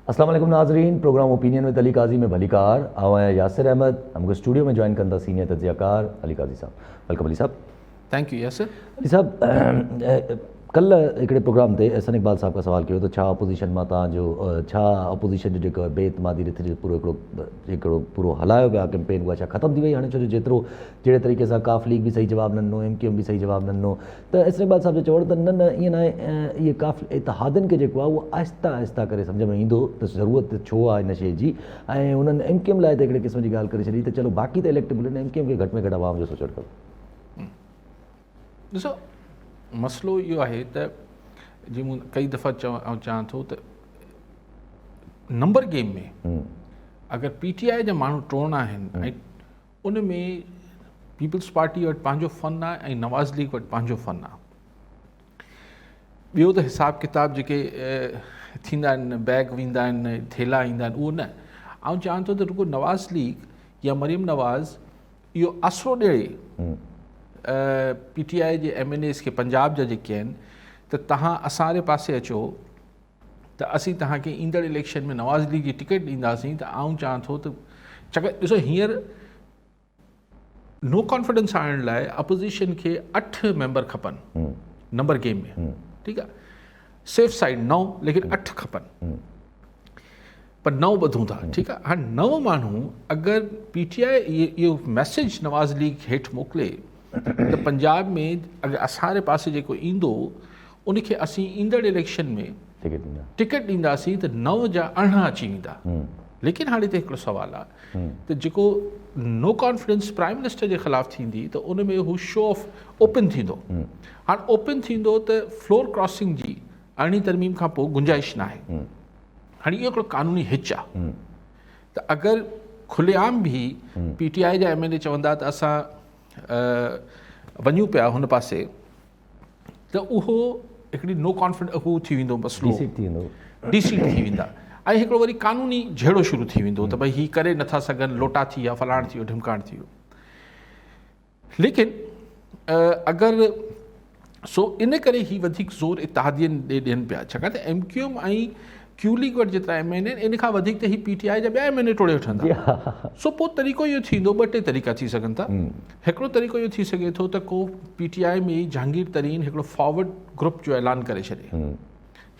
अस्सलाम वालेकुम नाज़रीन, प्रोग्राम ओपिनियन विद अली काजी में भली कार आवां यासिर अहमद हमको स्टूडियो में ज्वाइन कंदा सीनियर तज्ज़ियाकार अली काजी साहब। वेलकम अली साहब। Thank you Yasir. अली साहब, कल हिकिड़े प्रोग्राम ते अहसन इकबाल साहब का सवाल कयो त छा अपोज़िशन मां तव्हांजो छा अपोज़िशन जो जेको बेइतमादी रिथ जो पूरो हिकिड़ो पूरो हलायो पिया कैंपेन उहा छा ख़तमु थी वई हाणे, छो जो जेतिरो जहिड़े तरीक़े सां काफ लीग बि सही जवाबु न ॾिनो, MQM बि सही जवाबु न ॾिनो, त अहसन इकबाल साहब जो चवण त न ईअं न आहे, इहे काफ इतिहादनि खे जेको आहे उहो आहिस्ता आहिस्ता करे सम्झ में ईंदो त ज़रूरत छो आहे हिन शइ जी, ऐं उन्हनि MQM लाइ त हिकिड़े क़िस्म जी ॻाल्हि करे छॾी त चलो बाक़ी त इलेक्टेबल आहिनि, MQM खे घटि में घटि आवाम जो सोचणु खपे। ॾिसो, मसइलो इहो आहे त जीअं मूं कई दफ़ा चवां थो त नंबर गेम में अगरि PTI जा माण्हू टोड़ना आहिनि ऐं उन में पीपल्स पार्टी वटि पंहिंजो फ़न आहे ऐं नवाज़ लीग वटि पंहिंजो फ़न आहे। ॿियो त हिसाब किताब जेके थींदा आहिनि, बैग वेंदा आहिनि, थेला ईंदा आहिनि, उहो न। आउं चवां थो त रुगो नवाज़ लीग या मरियम नवाज़ इहो आसिरो ॾिए PTI जे MNAs खे, पंजाब जा जेके आहिनि, त तव्हां असांजे पासे अचो त असीं तव्हांखे ईंदड़ इलेक्शन में नवाज़ लीग जी टिकट ॾींदासीं। त आउं चवां थो त चकर ॾिसो, हींअर नो कॉन्फिडेंस आणण लाइ अपोज़िशन खे 8 मेंबर खपनि नंबर गेम में, ठीकु आहे, सेफ साइड 9 लेकिन 8 खपनि, पर 9 ॿधूं था, ठीकु आहे। हाणे 9 माण्हू अगरि PTI इहो मैसेज नवाज़ लीग हेठि मोकिले त पंजाब में अगरि असांजे पासे जेको ईंदो उनखे असीं ईंदड़ इलेक्शन में टिकट ॾींदासीं त 9 जा 18 अची वेंदा। लेकिन हाणे हिते हिकिड़ो सुवालु आहे त जेको नो कॉन्फिडेंस प्राइम मिनिस्टर जे ख़िलाफ़ु थींदी त उन में हू शो ऑफ ओपन थींदो। हाणे ओपन थींदो त फ्लोर क्रॉसिंग जी 18वीं तरमीम खां पोइ गुंजाइश न आहे। हाणे इहो हिकिड़ो कानूनी हिच आहे त अगरि खुलेआम बि PTI जा MNA चवंदा त असां वञूं पिया हुन पासे, त उहो हिकिड़ी नो कॉन्फिडेंस हू थी वेंदो, मसइलो डीसीट थी वेंदा ऐं हिकिड़ो वरी कानूनी झेड़ो शुरू थी वेंदो त भई हीअ करे नथा सघनि, लोटा थी विया, फलाण थी वियो, ढिमकाण थी वियो। लेकिन अगरि सो इन करे ही वधीक ज़ोर इत्तेहादियनि ॾे ॾियनि पिया, छाकाणि त MQM ऐं Q लीग वटि जेतिरा MNA आहिनि, इन खां वधीक त ही PTI जा ॿिया MNA टोड़े वठंदा। सो पोइ तरीक़ो इहो थींदो, 2 टे तरीक़ा थी सघनि था। हिकिड़ो तरीक़ो इहो थी सघे थो त को PTI में जहांगीर तरीन हिकिड़ो फॉरवर्ड ग्रुप जो ऐलान करे छॾे,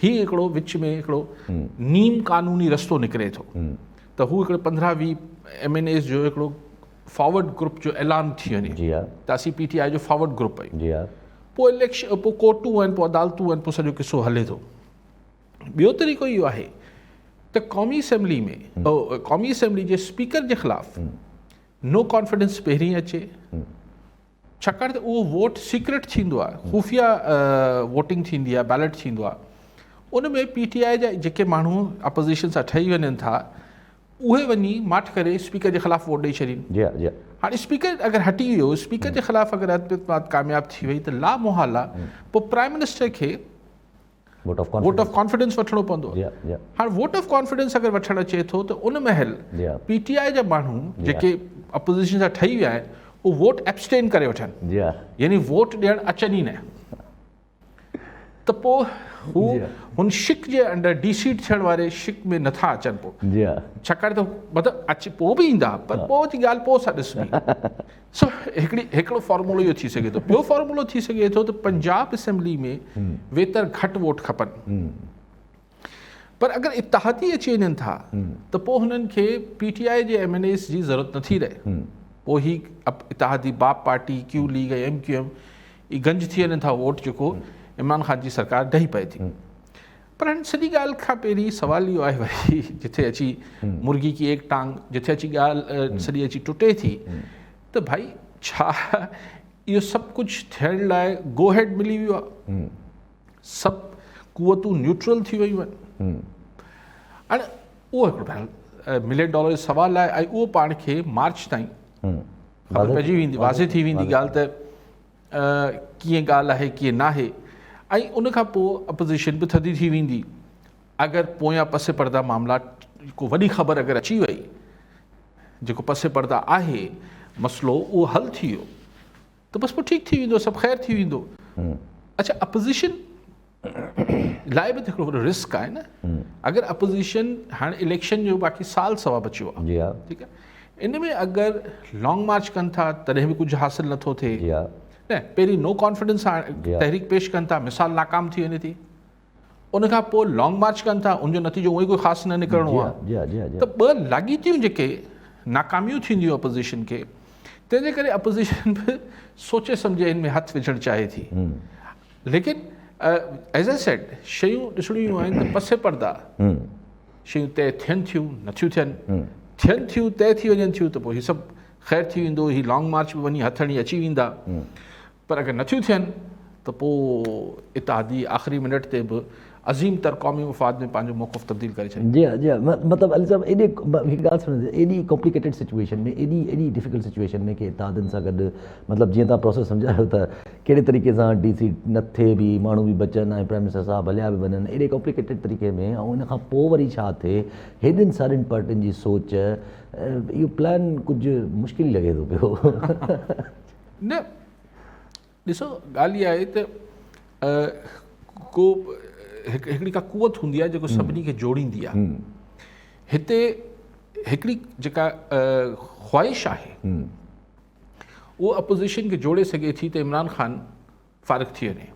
हीउ हिकिड़ो विच में हिकिड़ो नीम कानूनी रस्तो निकिरे थो त हू हिकिड़े 15-20 MNAs जो हिकिड़ो फॉरवर्ड ग्रुप जो ऐलान थी वञे त असीं PTI जो फॉरवर्ड ग्रुप आहियूं। पोइ इलेक्शन, पोइ कोर्टूं आहिनि, पोइ अदालतूं आहिनि, पोइ सॼो किसो हले थो। ॿियो तरीक़ो इहो आहे त क़ौमी असेंबली जे स्पीकर जे ख़िलाफ़ु नो कॉन्फिडेंस पहिरीं अचे, छाकाणि त उहो वोट सीक्रेट थींदो आहे, खुफ़िया वोटिंग थींदी आहे, बैलेट थींदो आहे। उन में PTI जा जेके माण्हू अपोज़िशन सां ठही वञनि था उहे वञी माठ करे स्पीकर जे ख़िलाफ़ु वोट ॾेई छॾीनि। हाणे स्पीकर अगरि हटी वियो, स्पीकर जे ख़िलाफ़ु अगरि अदबात कामयाबु थी वई त ला मुहाला पोइ प्राइम मिनिस्टर खे वोट ऑफ कॉन्फिडेंस वठिणो पवंदो। हाणे वोट ऑफ कॉन्फिडेंस अगरि वठणु अचे थो त उन महिल PTI जा माण्हू जेके अपोज़िशन सां ठही विया आहिनि उहे वोट एब्सटेन करे वठनि, यानी वोट ॾियणु अचनि ई न। त पोइ हू हुन शिक जे अंडर डीसीट थियण वारे शिक में नथा अचनि पोइ, छाकाणि त मतिलबु अची पोइ बि ईंदा, पर पोइ जी ॻाल्हि पोइ सां ॾिसबी। सो हिकिड़ो फॉर्मूलो इहो थी सघे थो। ॿियो फॉर्मूलो थी सघे थो त पंजाब असेंबली में वेतर घटि वोट खपनि, पर अगरि इत्तेहादी अची वञनि था त पोइ हुननि खे PTI जे MNAs जी ज़रूरत नथी रहे। पोइ ही इत्तेहादी बाप पार्टी, Q लीग ऐं MQM ई गंज थी वञनि था, वोट जेको इमरान ख़ान जी सरकार ॾही पए थी। पर हाणे सॼी ॻाल्हि खां पहिरीं सुवालु इहो आहे वरी, जिथे अची मुर्गी की एक टांग, जिथे अची ॻाल्हि सॼी अची टुटे थी त भाई छा इहो सभु कुझु थियण लाइ गो हेड मिली वियो आहे, सभु कुवतूं न्यूट्रल थी वियूं आहिनि। हाणे उहो हिकिड़ो $1 मिलियन जो सुवालु आहे ऐं उहो पाण खे मार्च ताईं ख़बर पइजी वेंदी, वाज़े थी वेंदी ॻाल्हि त कीअं ॻाल्हि आहे कीअं न आहे। ऐं उन खां पोइ अपोज़िशन बि थधी थी वेंदी। अगरि पोयां पसे पर्दा मामला को वॾी ख़बर अगरि अची वई, जेको पसे पर्दा आहे मसइलो उहो हल थी वियो त बसि पोइ ठीकु थी वेंदो, सभु ख़ैरु थी वेंदो। अच्छा, अपोज़िशन लाइ बि त हिकिड़ो वॾो रिस्क आहे न। अगरि अपोज़िशन हाणे इलेक्शन जो बाक़ी साल सवा बचियो आहे, जी हा, ठीकु आहे, इन में अगरि लॉन्ग मार्च कनि था तॾहिं बि कुझु हासिलु नथो थिए जी हा, न, पहिरीं नो कॉन्फिडेंस सां जी हा। तहरीक पेश कनि था, मिसाल नाकाम थी वञे थी, उनखां पोइ लॉन्ग मार्च कनि था, उनजो नतीजो उहो ई कोई ख़ासि न निकिरणो जी आहे। हा, जी हा, जी हा, जी हा। त ॿ लाॻीतियूं जेके नाकामियूं थींदियूं अपोज़िशन खे, तंहिंजे करे अपोज़िशन बि सोचे सम्झे हिन में हथु विझणु चाहे थी। लेकिन एज़ ए सेड शयूं ॾिसणियूं आहिनि त पसे पर्दा शयूं तय थियनि थियूं नथियूं थियनि थियूं तय थी वञनि थियूं त पोइ हीअ सभु ख़ैरु थी वेंदो, हीअ लॉन्ग मार्च बि वञी हथणी अची वेंदा। पर अगरि नथियूं थियनि त पोइ इत्तेहादी आख़िरी मिनट ते बि अज़ीम तर क़ौमी मफ़ाद में पंहिंजो मौक़िफ़ तब्दील करे छॾे। जी हाँ, जी हाँ, मतलब अली साहब एॾे हिकु ॻाल्हि सुनो, एॾी कॉम्प्लिकेटेड सिचुएशन में, एॾी डिफिकल्ट सिचुएशन में कि इत्तेहादनि सां गॾु मतिलबु जीअं तव्हां प्रोसेस सम्झायो त कहिड़े तरीक़े सां DC न थिए बि, माण्हू बि बचनि ऐं प्राइम मिनिस्टर साहब हलिया बि वञनि, एॾे कॉम्प्लिकेटेड तरीक़े में, ऐं इन खां पोइ वरी छा थिए, हेॾनि सारियुनि पार्टियुनि जी सोच, इहो प्लान कुझु मुश्किल लॻे थो पियो। न ॾिसो ॻाल्हि इहा आहे त को हिकिड़ी का कुवत हूंदी आहे जेको सभिनी खे जोड़ींदी आहे। हिते हिकिड़ी जेका ख़्वाहिश आहे उहो अपोज़िशन खे जोड़े सघे थी त इमरान ख़ान फ़ारिग़ थी वञे,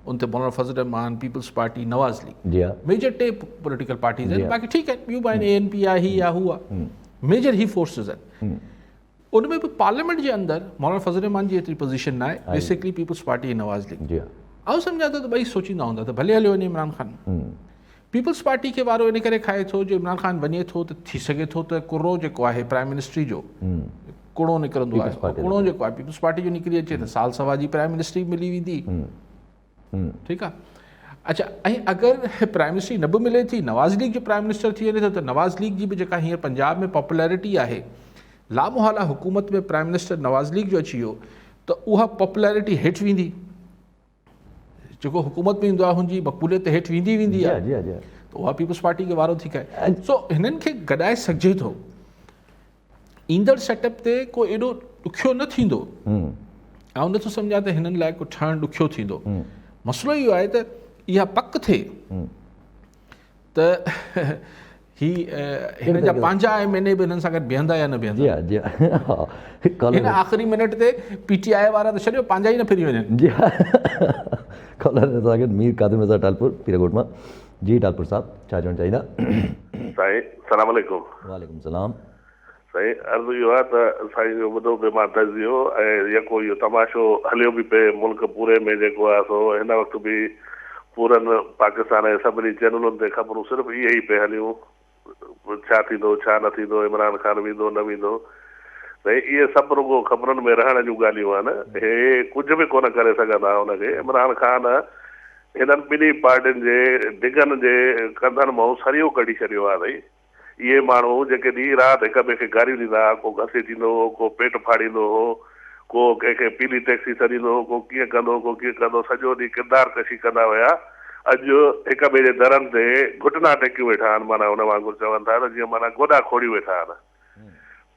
उन ते मौलाना फज़ल रहमान, पीपल्स पार्टी, नवाज़ लीग, जी हाँ, मेजर टे पॉलिटिकल पार्टीज़ आहिनि, बाक़ी ठीकु आहे ॿियूं बि आहिनि, ANP आहे, ही आहे, हू आहे, मेजर ही फोर्सिस आहिनि। उनमें बि पार्लियामेंट जे अंदरि मौलाना फज़ल रहमान जी एतिरी पोज़ीशन न आहे, बेसिकली पीपल्स पार्टी ऐं नवाज़ लीग। जी हाँ, आउं सम्झां थो त ॿई सोचींदा हूंदा त भले हलियो वञे इमरान ख़ान। पीपल्स पार्टी खे वारो इन करे खाए थो जो इमरान ख़ान वञे थो त थी सघे थो त कुरो जेको आहे प्राइम मिनिस्ट्री जो कुणो निकिरंदो आहे, कुणो जेको आहे पीपल्स पार्टी जो निकिरी अचे त साल सवा जी प्राइम मिनिस्ट्री मिली वेंदी, ठीकु आहे। अच्छा, ऐं अगरि प्राइम मिनिस्ट्री न बि मिले थी, नवाज़ लीग जो प्राइम मिनिस्टर थी वञे थो त नवाज़ लीग जी बि जेका हींअर पंजाब में पॉपुलैरिटी आहे, लामोहाला हुकूमत में प्राइम मिनिस्टर नवाज़ लीग जो अची वियो त उहा पॉपुलैरिटी हेठि वेंदी, जेको हुकूमत में ईंदो आहे हुनजी मक़बूलियत हेठि वेंदी जी हाँ, आहे, जी हाँ, जी हाँ। त उहा पीपल्स पार्टी खे वारो थी खाए। सो हिननि खे गॾाए सघिजे थो, ईंदड़ सेटअप ते को एॾो ॾुखियो न थींदो। आउं नथो सम्झां त हिननि लाइ को ठहणु ॾुखियो थींदो। मसइलो इहो आहे त इहा पक थिए त ही हिन जा पंहिंजा MNA बि हिननि सां गॾु बीहंदा या न बीहंदा। जी हाँ, जी हाँ, हिन आख़िरी मिनट ते PTI वारा त छॾियो पंहिंजा ई न फिरी वञनि। जी हाँ, कॉलर असांखे मीर कादिर मिर्ज़ा टालपुर पीरकोट मां। जी टालपुर साहब, छा चवणु चाहींदा? साईं सलाम अलैकुम। वालेकुम सलाम। साईं अर्ज़ु इहो आहे त साईं जो ॿुधो पियो मां तज़ियो ऐं जेको इहो तमाशो हलियो बि पिए मुल्क पूरे में जेको आहे सो हिन वक़्तु बि पूरनि पाकिस्तान जे सभिनी चैनलुनि ते ख़बरूं सिर्फ़ु इहे ई पिए हलियूं, छा थींदो छा न थींदो, इमरान ख़ान वेंदो न वेंदो। साईं इहे सभु रुॻो ख़बरुनि में रहण जूं ॻाल्हियूं आहिनि, हे कुझु बि कोन करे सघंदा हुनखे। इमरान ख़ान हिननि ॿिन्ही पार्टियुनि जे डिगनि जे कंधनि मां सरियो कढी छॾियो आहे। भई इहे माण्हू जेके ॾींहुं राति हिक ॿिए खे गारियूं ॾींदा हुआ, को घसीटींदो हो, को पेट फाड़ींदो हो, को कंहिंखे पीली टैक्सी छॾींदो हो, को कीअं कंदो को कीअं कंदो, सॼो ॾींहुं किरदार कशी कंदा हुया। अॼु हिक ॿिए जे दरनि ते घुटना टेकियूं वेठा आहिनि, माना हुन वांगुरु चवनि था त जीअं माना गोॾा खोड़ी वेठा आहिनि।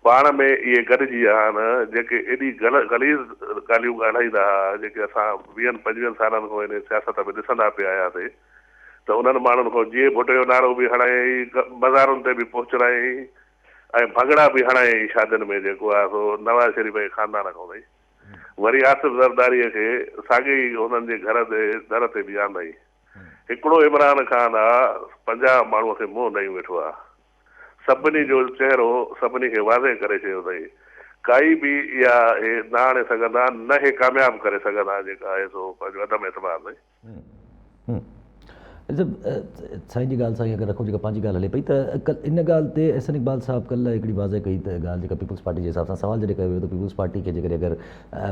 पाण में इहे गॾिजी विया आहिनि जेके एॾी गलीज़ ॻाल्हियूं ॻाल्हाईंदा हुआ, जेके असां 20-25 सालनि खां हिन सियासत में ॾिसंदा पिया आयासीं। त उन्हनि माण्हुनि खां जीअं भुट जो नारो बि हणायईं, बाज़ारुनि ते बि पहुचरायईं ऐं भंगड़ा बि हणायईं शादियुनि में, जेको आहे सो नवाज़ शरीफ़ जे ख़ानदान खां। भई वरी आसिफ़ ज़रदारीअ खे साॻे ई हुननि जे घर ते दर ते बि आंदई। हिकिड़ो इमरान ख़ान आहे 50 माण्हूअ खे मुंहुं ॾेई वेठो आहे, सभिनी जो चहिरो सभिनी खे वाज़े करे चयो अथई। काई बि इहा हे न आणे सघंदा, न हे कामयाबु करे सघंदा जेका आहे सो पंहिंजो अदम एतबार में। साईं जी ॻाल्हि सां अगरि रखूं जेका पंहिंजी ॻाल्हि हले पई त इन ॻाल्हि ते एहसन इक़बाल साहब कल्ह हिकिड़ी वाज़े कई त ॻाल्हि जेका पीपल्स पार्टी जे हिसाब सां सवाल जॾहिं कयो वियो त पीपल्स पार्टी खे जेकॾहिं अगरि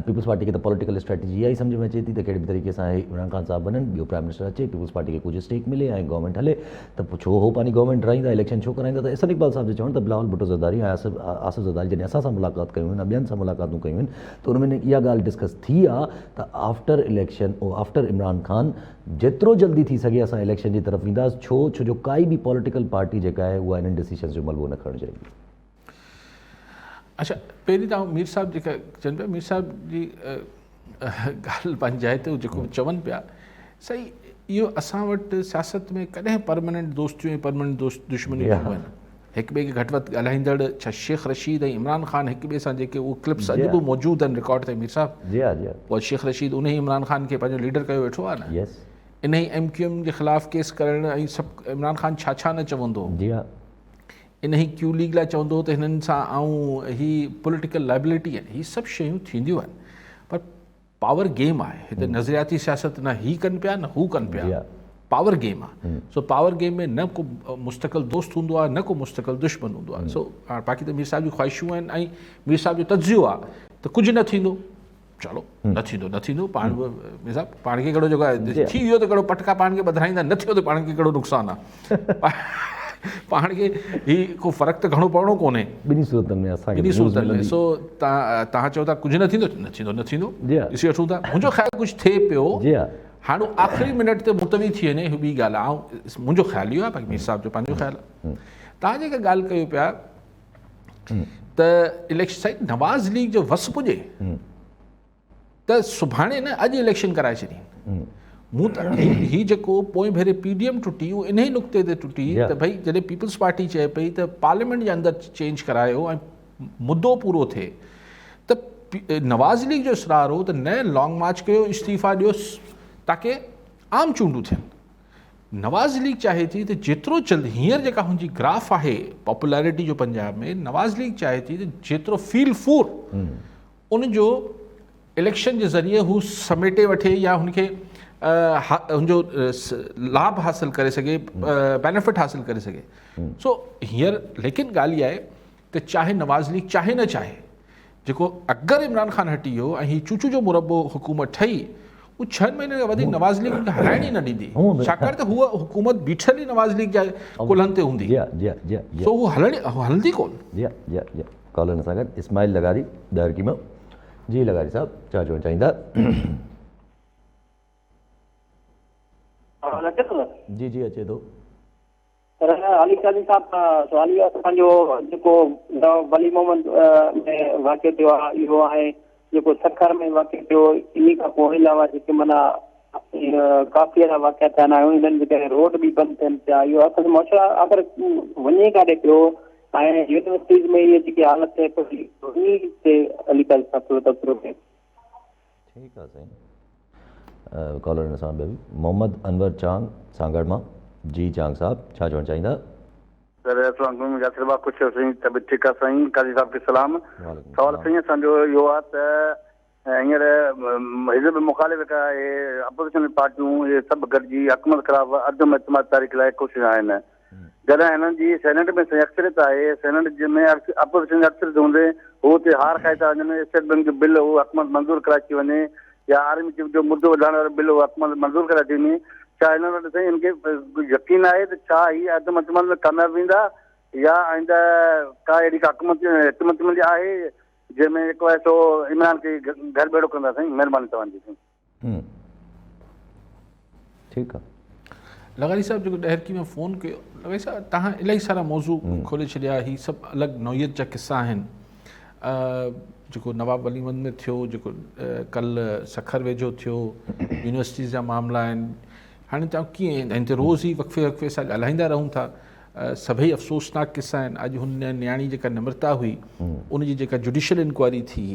पीपल्स पार्टी खे त पॉलिटिकल स्ट्रेटजी इहा ई सम्झ में अचे थी त कहिड़े बि तरीक़े सां इमरान ख़ान साहब वञनि, ॿियो प्राइम मिनिस्टर अचे, पीपल्स पार्टी खे कुझु स्टेक मिले ऐं गवर्नमेंट हले, त पोइ छो हो पंहिंजी गवर्नमेंट रहींदा, इलेक्शन छो कराईंदा। त एहसन इक़बाल साहब जो चवनि त बिलावल भुट्टो ज़रदारी ऐं आसिफ़ ज़रदारी जॾहिं असां सां मुलाक़ात कयूं आहिनि, ॿियनि सां मुलाक़ातूं कयूं आहिनि, त उनमें इहा ॻाल्हि डिस्कस थी आहे त after election after Imran Khan जेतिरो जल्दी थी सघे असां इलेक्शन जी तरफ़ वेंदासीं, छो जो काई बि पॉलिटिकल पार्टी जेका आहे उहा इन्हनि डिसीजन्स जो मलबो न खणणु चाहींदी। अच्छा, पहिरीं तव्हां मीर साहब जेका चवनि पिया, मीर साहब जी ॻाल्हि पंहिंजी जाइ ते जेको चवनि पिया, सही इहो असां वटि सियासत में कॾहिं परमानेंट दोस्तियूं ऐं परमानेंट दुश्मनियूं Yeah. थियूं आहिनि. हिक ॿिए खे घटि वधि ॻाल्हाईंदड़ छा शेख रशीद ऐं इमरान ख़ान हिक ॿिए सां जेके उहे क्लिप्स अॼु बि मौजूदु आहिनि रिकॉर्ड ते मीर साहिबु. जी जी पोइ शेख रशीद उन ई इमरान ख़ान खे पंहिंजो लीडर कयो वेठो आहे न. यस इन ई MQM जे ख़िलाफ़ु केस करणु ऐं सभु इमरान ख़ान छा न चवंदो. जी हा इन ई क्यू लीग लाइ चवंदो त हिननि सां ऐं ही पॉलिटिकल लाइबिलिटी आहिनि. ही सभु शयूं थींदियूं आहिनि पर पावर गेम आहे. हिते नज़रियाती सियासत न ही कनि पिया न हू कनि पिया. पावर गेम आहे. सो पावर गेम में न को मुस्तक़िल दोस्त हूंदो आहे न को मुस्तक़िल दुश्मन हूंदो आहे. सो बाक़ी त मीर साहिब जूं ख़्वाहिशूं आहिनि ऐं मीर साहिब जो तजियो आहे त कुझु न थींदो. चलो न थींदो पाण मीर साहिब पाण खे कहिड़ो जेको आहे थी वियो त कहिड़ो पटका पाण खे ॿधाईंदा. न थियो त पाण खे कहिड़ो नुक़सानु आहे. पाण खे ही को फ़र्क़ु त घणो पवणो कोन्हे ॿिनी सूरतनि में असांखे ॿिनी सूरतनि में. सो तव्हां चओ था कुझु न थींदो ॾिसी वठूं था. मुंहिंजो ख़्यालु कुझु थिए पियो जी हा हाणे आख़िरी मिनट ते मुतवी थी वञे ॿी ॻाल्हि आहे. ऐं मुंहिंजो ख़्यालु इहो आहे बाक़ी मीर साहिब जो पंहिंजो ख़्यालु आहे. तव्हां जेका ॻाल्हि कयो पिया त इलेक्शन साईं नवाज़ लीग जो वस पुॼे त सुभाणे न अॼु इलेक्शन कराए छॾी. मूं त ही जेको पोइ भेरे PDM टुटी उहो इन ई नुक़्ते ते टुटी त भई जॾहिं पीपल्स पार्टी चए पई त पार्लियामेंट जे अंदरि चेंज करायो ऐं मुद्दो पूरो थिए त नवाज़ लीग जो इसरार हो त न लॉन्ग मार्च कयो इस्तीफ़ा ॾियोसि ताकी आम चूंडूं थियनि. नवाज़ लीग चाहे थी त जेतिरो जल्दी हींअर जेका हुनजी ग्राफ आहे पॉपुलैरिटी जो पंजाब में नवाज़ लीग चाहे थी त जेतिरो फील फूर उनजो इलेक्शन जे ज़रिए हू समेटे वठे या हुनखे हुनजो लाभ हासिल करे सघे बेनिफिट हासिल करे सघे. सो हींअर लेकिन ॻाल्हि इहा आहे त चाहे नवाज़ लीग चाहे न चाहे जेको अगरि इमरान ख़ान हटी वियो ऐं हीउ चूचू जो मुरबो हुकूमत ठही उहो 6 महीने खां वधीक नवाज़ लीग खे हलाइण ई न ॾींदी. छाकाणि त हूअ हुकूमत बीठल ई नवाज़ लीग जा कुल्हनि ते हूंदी. सो हू हलंदी कोन. जी कॉलर सां गॾु इस्माइल लगारी दरकी में. जी लगारी साहब छा चवणु चाहींदा? जी जी अचे थो. अली काज़ी साहब सवाल इहो आहे असांजो जेको वली मोहम्मद में वाक़ियो थियो आहे इहो आहे जेको सखर में वाक़ियो थियो. इन खां पोइ अलावा जेके माना काफ़ी अहिड़ा वाक़िया थिया आहिनि हिननि जे करे रोड बि बंदि थियनि पिया. इहो असांजो मौशरा अगरि वञे काॾे पियो ऐं यूनिवर्सिटीज़ में इहे जेकी हालत थिए पई उन ते अली काज़ी साहब थोरो तबसरो कयो. ठीकु आहे साईं. कॉलर सां ॿियो मोहम्मद अनवर चांग सांगड़ मां. जी चांग साहब छा चवणु चाहींदा? सर अस्सलाम यासिर भाउ ख़ुशि साईं तबियत ठीकु आहे साईं. काज़ी साहब खे सलाम. सवाल साईं असांजो इहो आहे त हींअर हिज़ब मुख़ालिफ़ इहे अपोज़िशन पार्टियूं इहे सभु गॾिजी हुकूमत ख़िलाफ़ अदम एतमाद तारीख़ लाइ कोशिशि आहिनि. जॾहिं हिननि जी सेनेट में अक्सरियत आहे सेनेट में अपोज़िशन अक्सरियत हूंदे हू हुते हार खाई था वञनि. स्टेट बैंक जो बिल उहो हुकूमत मंज़ूरु कराए थी वञे या आर्मी चीफ जो मुद्दो वधाइण वारो बिल उहो हुकूमत मंज़ूरु कराए थी वञे. छा हिन वटि साईं हिनखे यकीन आहे त छा हीअ अदम एतमाद में कामयाबु वेंदा या आईंदा का अहिड़ी का हुकूमत आहे जंहिंमें जेको आहे सो इमरान खे घर बेड़ो कंदा साईं? महिरबानी तव्हांजी साईं. ठीकु आहे. लगारी साहब जेको ॾहरकी में फ़ोन कयो लगारी साहब तव्हां इलाही सारा मौज़ू खोले छॾिया. ही सभु अलॻि नौइयत जा किस्सा आहिनि. जेको नवाब वली मोहम्मद में थियो जेको कल्ह सखर वेझो थियो यूनिवर्सिटीज़ जा मामला आहिनि. हाणे तव्हां कीअं हिन ते रोज़ ई वक़्फ़े सां ॻाल्हाईंदा रहूं था. सभई अफ़सोसनाक किस्सा आहिनि. अॼु हुन न्याणी जेका निमृता हुई उनजी जेका जुडिशियल इंक्वायरी थी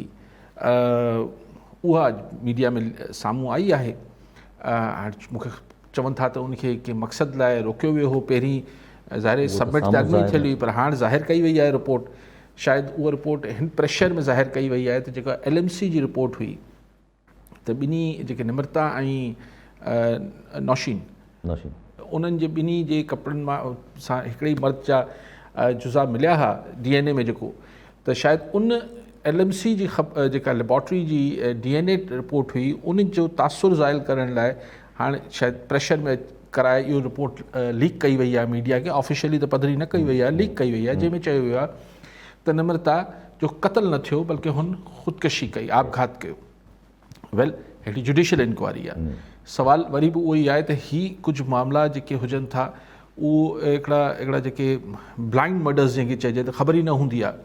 उहा मीडिया में साम्हूं आई आहे. हाणे मूंखे चवनि था त उनखे कंहिं मक़सद लाइ रोकियो वियो हो. पहिरीं ज़ाहिर सबमिट त अॻु ई थियली हुई पर हाणे ज़ाहिर कई वई आहे रिपोर्ट. शायदि उहा रिपोर्ट हिन प्रेशर में ज़ाहिर कई वई आहे त जेका LMC जी रिपोर्ट हुई त ॿिन्ही जेके निमृता ऐं नौशीन उन्हनि जे ॿिन्ही जे कपिड़नि मां सां हिकिड़े मर्द जा जुज़ा मिलिया हुआ DNA में जेको त शायदि उन LMC जी जेका लेबॉर्ट्री जी DNA रिपोर्ट हुई उन जो तासुर ज़ाहिर करण लाइ हाणे शायदि प्रेशर में कराए इहो रिपोर्ट लीक कई वई आहे मीडिया खे. ऑफिशियली त पधरी न कई वई आहे, लीक कई वई आहे जंहिंमें चयो वियो आहे त निमृता जो क़त्ल न थियो बल्कि हुन ख़ुदकशी कई, आपघात कयो. वेल हिकिड़ी जुडिशियल इंक्वायरी आहे. सवाल वरी बि उहो ई आहे त ही कुझु मामला जेके हुजनि था उहो हिकिड़ा जेके ब्लाइंड मर्डर्स जंहिंखे चइजे त ख़बर ई न हूंदी आहे.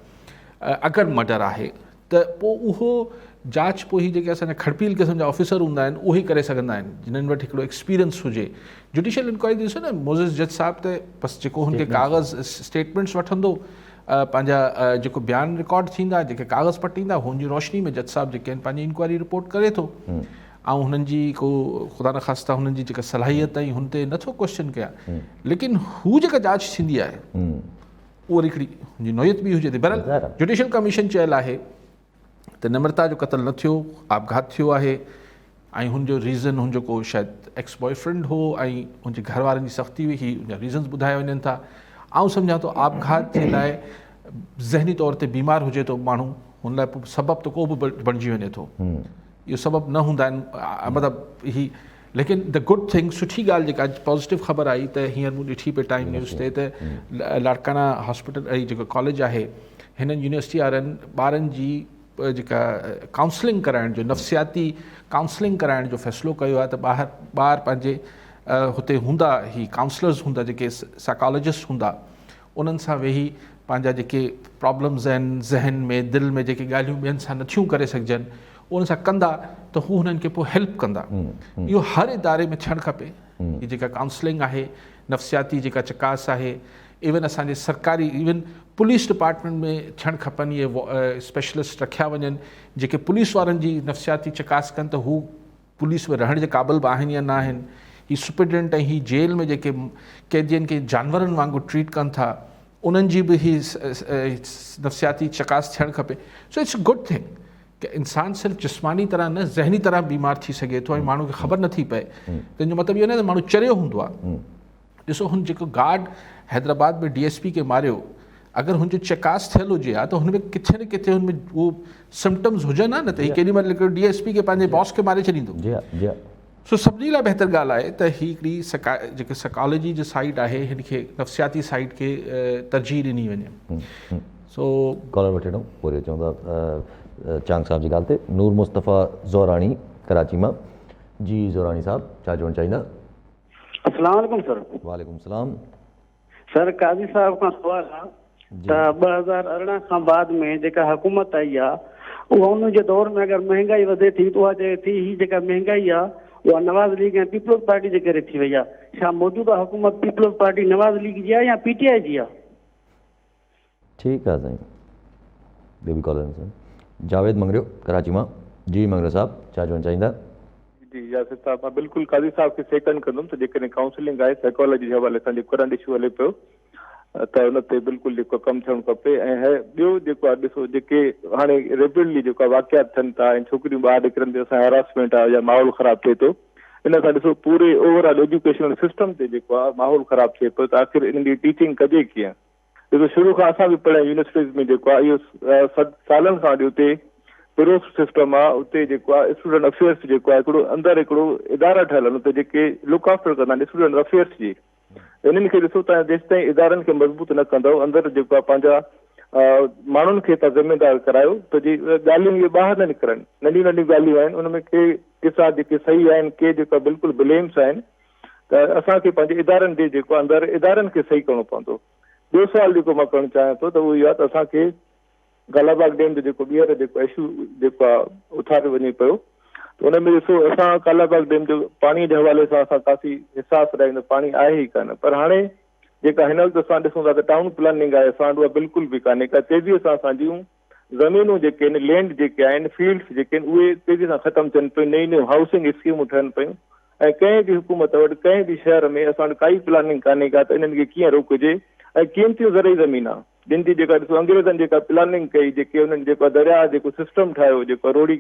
अगरि मर्डर आहे त पोइ उहो जांच पोइ ही जेके असांजा खड़पील क़िस्म जा ऑफिसर हूंदा आहिनि उहे करे सघंदा आहिनि जिन्हनि वटि हिकिड़ो एक्सपीरियंस हुजे। जुडिशियल इंक्वायरी ॾिसो न, मोज़िस जज साहिबु त बसि जेको हुनखे कागज़ स्टेटमेंट्स वठंदो, पंहिंजा जेको बयान रिकॉर्ड थींदा, जेके कागज़ पटींदा, हुनजी रोशनी में जज साहिबु जेके आहिनि पंहिंजी इंक्वायरी रिपोर्ट करे थो, ऐं हुननि जी को ख़ुदा न ख़ास्ता हुननि जी जेका सलाहियत ऐं हुन ते नथो क्वेश्चन कयां, लेकिन हू जेका जांच थींदी आहे उहा हिकिड़ी हुनजी नोयत बि हुजे थी। बहरहाल जुडिशियल कमीशन चयल आहे त नम्रता जो क़त्ल न थियो, आपघात थियो आहे, ऐं हुनजो रीज़न हुनजो को शायदि एक्स बॉयफ्रेंड हो ऐं हुनजे घर वारनि जी सख़्ती हुई, ही हुनजा रीज़न्स ॿुधाए वञनि था। आउं सम्झां थो आपघात जे लाइ ज़हनी तौर ते बीमार हुजे थो माण्हू, हुन लाइ पोइ सबबु त को बि बणिजी वञे थो, इहो सबबु न हूंदा आहिनि, मतिलबु ही। लेकिन द गुड थिंग, सुठी ॻाल्हि जेका पॉज़िटिव ख़बर आई त हींअर मूं ॾिठी पे टाइम न्यूज़ ते त लाड़काना हॉस्पिटल ऐं जेको कॉलेज आहे हिननि यूनिवर्सिटी वारनि ॿारनि जी जेका काउंसलिंग कराइण जो, नफ़्सियाती काउंसलिंग कराइण जो फ़ैसिलो कयो आहे। त ॿार पंहिंजे हुते हूंदा, ही काउंसलर्स हूंदा, जेके साइकोलॉजिस्ट हूंदा, उन्हनि सां वेही पंहिंजा जेके प्रॉब्लम्स आहिनि ज़हन में, दिलि में जेके ॻाल्हियूं ॿियनि सां नथियूं करे सघजनि, उन सां कंदा त हू हुननि खे पोइ हेल्प कंदा। इहो हर इदारे में थियणु खपे। हीअ जेका काउंसलिंग आहे, नफ़्सियाती जेका चकास आहे, इवन असांजे सरकारी इवन पुलिस डिपार्टमेंट में थियणु खपनि, इहे स्पेशलिस्ट रखिया वञनि जेके पुलिस वारनि जी नफ़्सियाती चकास कनि त हू पुलिस में रहण जे क़ाबिल बि आहिनि या न आहिनि। ही सुपरिटेंडेंट ऐं ही जेल में जेके कैदियुनि खे जानवरनि वांगुरु ट्रीट कनि था, उन्हनि जी बि ही नफ़्सियाती चकास थियणु खपे। So it's a good thing कि इंसान सिर्फ़ु जिस्मानी तरह न, ज़हनी तरह बीमार थी सघे थो ऐं माण्हू खे ख़बर नथी पए। तंहिंजो मतिलबु इहो न त माण्हू चरियो हूंदो आहे। ॾिसो, हुन जेको गार्ड हैदराबाद में DSP खे मारियो, अगरि हुनजो चकास थियल हुजे हा त हुनमें किथे न किथे हुनमें उहो सिम्पटम्स हुजनि हा न, त हीअ केॾी महिल हिकिड़ो DSP खे पंहिंजे बॉस खे मारे छॾींदो। सो सभिनी लाइ बहितर ॻाल्हि आहे त ही हिकिड़ी जेके साइकोलॉजी जो साइड आहे, हिन खे नफ़्सियाती साइड खे तरजीह ॾिनी वञे। सो कॉलर वठी वठूं, पूरी चवंदा चांग साहब जी ॻाल्हि ते। नूर मुस्तफ़ा ज़ोराणी कराची मां। जी ज़ोराणी साहब, छा चवणु चाहींदा? अस्सलाम वालेकुम सर। वालेकुम सलाम सर, काज़ी साहब खां सुवाल आहे त 2018 खां बाद में जेका हुकूमत आई आहे, उहा उन जे दौर में अगरि महांगाई वधे थी त उहा चए थी ही जेका महांगाई आहे उहा नवाज़ लीग ऐं पीपल्स पार्टी जे करे थी वई आहे। छा मौजूदा हुकूमत पीपल्स पार्टी नवाज़ लीग जी आहे या PTI जी आहे? ठीकु आहे साईं। ॿियो बि कॉलर साईं। जावेद मंगरियो कराची मां। जी मंगरियो साहब, छा चवणु चाहींदा? जी यासिर साहब, मां बिल्कुलु काज़ी साहब खे सेकंड कंदुमि त जेकॾहिं काउंसलिंग आहे साइकोलॉजी जे हवाले सां जेको करंट इशू हले पियो त उन ते बिल्कुलु जेको कमु थियणु खपे। ऐं ॿियो जेको आहे, ॾिसो जेके हाणे रेपिडली जेको आहे वाक़ियात थियनि था ऐं छोकिरियूं ॿाहिरि निकिरनि थियूं, असां हेरासमेंट आहे या माहौल ख़राबु थिए थो, इन सां ॾिसो पूरे ओवरऑल एजुकेशनल सिस्टम ते जेको आहे माहौल ख़राबु थिए पियो। त आख़िर इन्हनि जी टीचिंग कजे कीअं? ॾिसो, शुरू खां असां बि पढ़िया यूनिवर्सिटीज़ में जेको आहे इहो सालनि खां वठी उते प्रोस सिस्टम आहे। उते जेको आहे स्टूडेंट अफेयर्स जेको आहे हिकिड़ो अंदरि हिकिड़ो इदारा ठहियल आहिनि उते जेके लुक आफ्टर कंदा आहिनि स्टूडेंट अफेयर्स जी। इन्हनि खे ॾिसो तव्हां जेसिताईं इदारनि खे मज़बूत न कंदव, अंदरि जेको आहे पंहिंजा माण्हुनि खे तव्हां ज़िम्मेदार करायो त जी ॻाल्हियूं इहे ॿाहिरि न निकिरनि। नंढियूं नंढियूं ॻाल्हियूं आहिनि, उनमें के किसा जेके सही आहिनि, के जेका बिल्कुलु ब्लेम्स आहिनि, त असांखे पंहिंजे इदारनि जे जेको अंदरि इदारनि खे सही करिणो पवंदो। ॿियो सुवाल जेको मां करणु चाहियां थो त उहो इहो आहे त असांखे गालाबाग डैम जो जेको ॿीहर जेको इशू जेको आहे उथारियो वञे पियो, त हुन में ॾिसो असां कालाबाग डैम जो पाणीअ जे हवाले सां असां काफ़ी हिसास रहिंदा, पाणी आहे ई कान। पर हाणे जेका हिन वक़्तु असां ॾिसूं था त टाउन प्लानिंग आहे असां उहा बिल्कुलु बि कान्हे का। तेज़ीअ सां असांजियूं ज़मीनूं जेके आहिनि, लैंड जेके आहिनि, फील्ड्स जेके आहिनि, उहे तेज़ीअ सां ख़तमु थियनि पियूं। नयूं नयूं हाउसिंग स्कीमूं ठहनि पियूं ऐं कंहिं बि हुकूमत वटि कंहिं बि शहर में असां वटि काई प्लानिंग कान्हे का त इन्हनि खे कीअं रोकिजे। ऐं कीमतियूं ज़रूरी ज़मीन आहे जिन जी जेका ॾिसो अंग्रेज़नि जेका प्लानिंग कई, जेके उन्हनि जेको दरिया जेको सिस्टम ठाहियो, जेको रोड़ी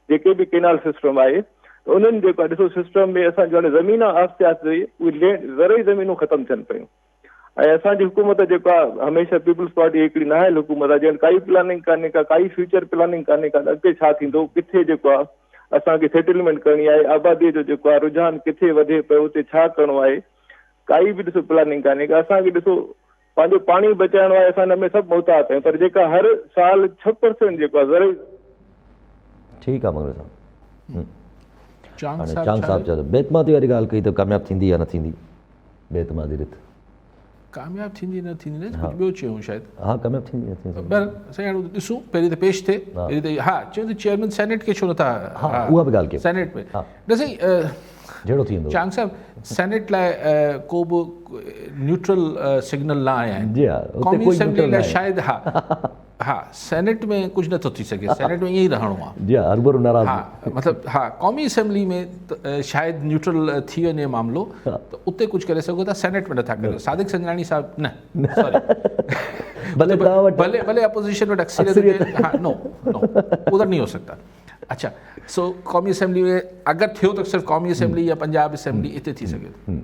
जेके बि केनाल सिस्टम आहे, त उन्हनि जेको ॾिसो सिस्टम में असांजो हाणे ज़मीन आस्ते आस्ते उहे ज़रूरी ज़मीनूं ख़तमु थियनि पियूं। ऐं असांजी हुकूमत जेको आहे हमेशह पीपल्स पार्टी हिकिड़ी नाहियल हुकूमत आहे जंहिं काई प्लानिंग कान्हे का, काई फ्यूचर प्लानिंग कान्हे का। अॻिते छा थींदो, किथे जेको आहे असांखे सेटलमेंट करणी आहे, आबादीअ जो जेको आहे रुझान किथे वधे पियो, उते छा करिणो आहे, काई बि ॾिसो प्लानिंग कान्हे का। असांखे ॾिसो पंहिंजो पाणी बचाइणो आहे, असां हिन में सभु मुहतात आहियूं, पर जेका हर साल 6% जेको आहे ज़रूरी। ठीकु आहे मंगरू साहब। चांग साहब चयो बेतमादी वारी ॻाल्हि कई त कामयाबु थींदी या न थींदी बेतमादी रिथ? कामयाबु थींदी न थींदी न कुझु ॿियो चयूं शायदि हा कामयाबु थींदी बहरहाल साईं हाणे ॾिसूं पहिरीं त पेश थिए पहिरीं त हा चयूं त चेयरमैन सेनेट खे छो नथा उहा बि ॻाल्हि कयो सेनेट में न साईं जहिड़ो थींदो चांग साहिब सेनेट लाइ को बि न्यूट्रल सिग्नल न आया आहिनि क़ौमी असेंबली लाइ शायदि हा सेनेट में कुझु नथो थी सघे सेनेट में ईअं ई रहणो आहे हा मतिलबु हा क़ौमी असेंबली में शायदि न्यूट्रल थी वञे मामिलो त उते कुझु करे सघो था सेनेट में नथा कयो सादिक संजनानी साहिबु न सॉरी भले अपोजिशन वटि अक्सरियत हा नो उधर नहीं हो सकता अच्छा सो क़ौमी असेंबली में अगरि थियो त सिर्फ़ु क़ौमी असेंबली या पंजाब असेंबली हिते थी सघे थो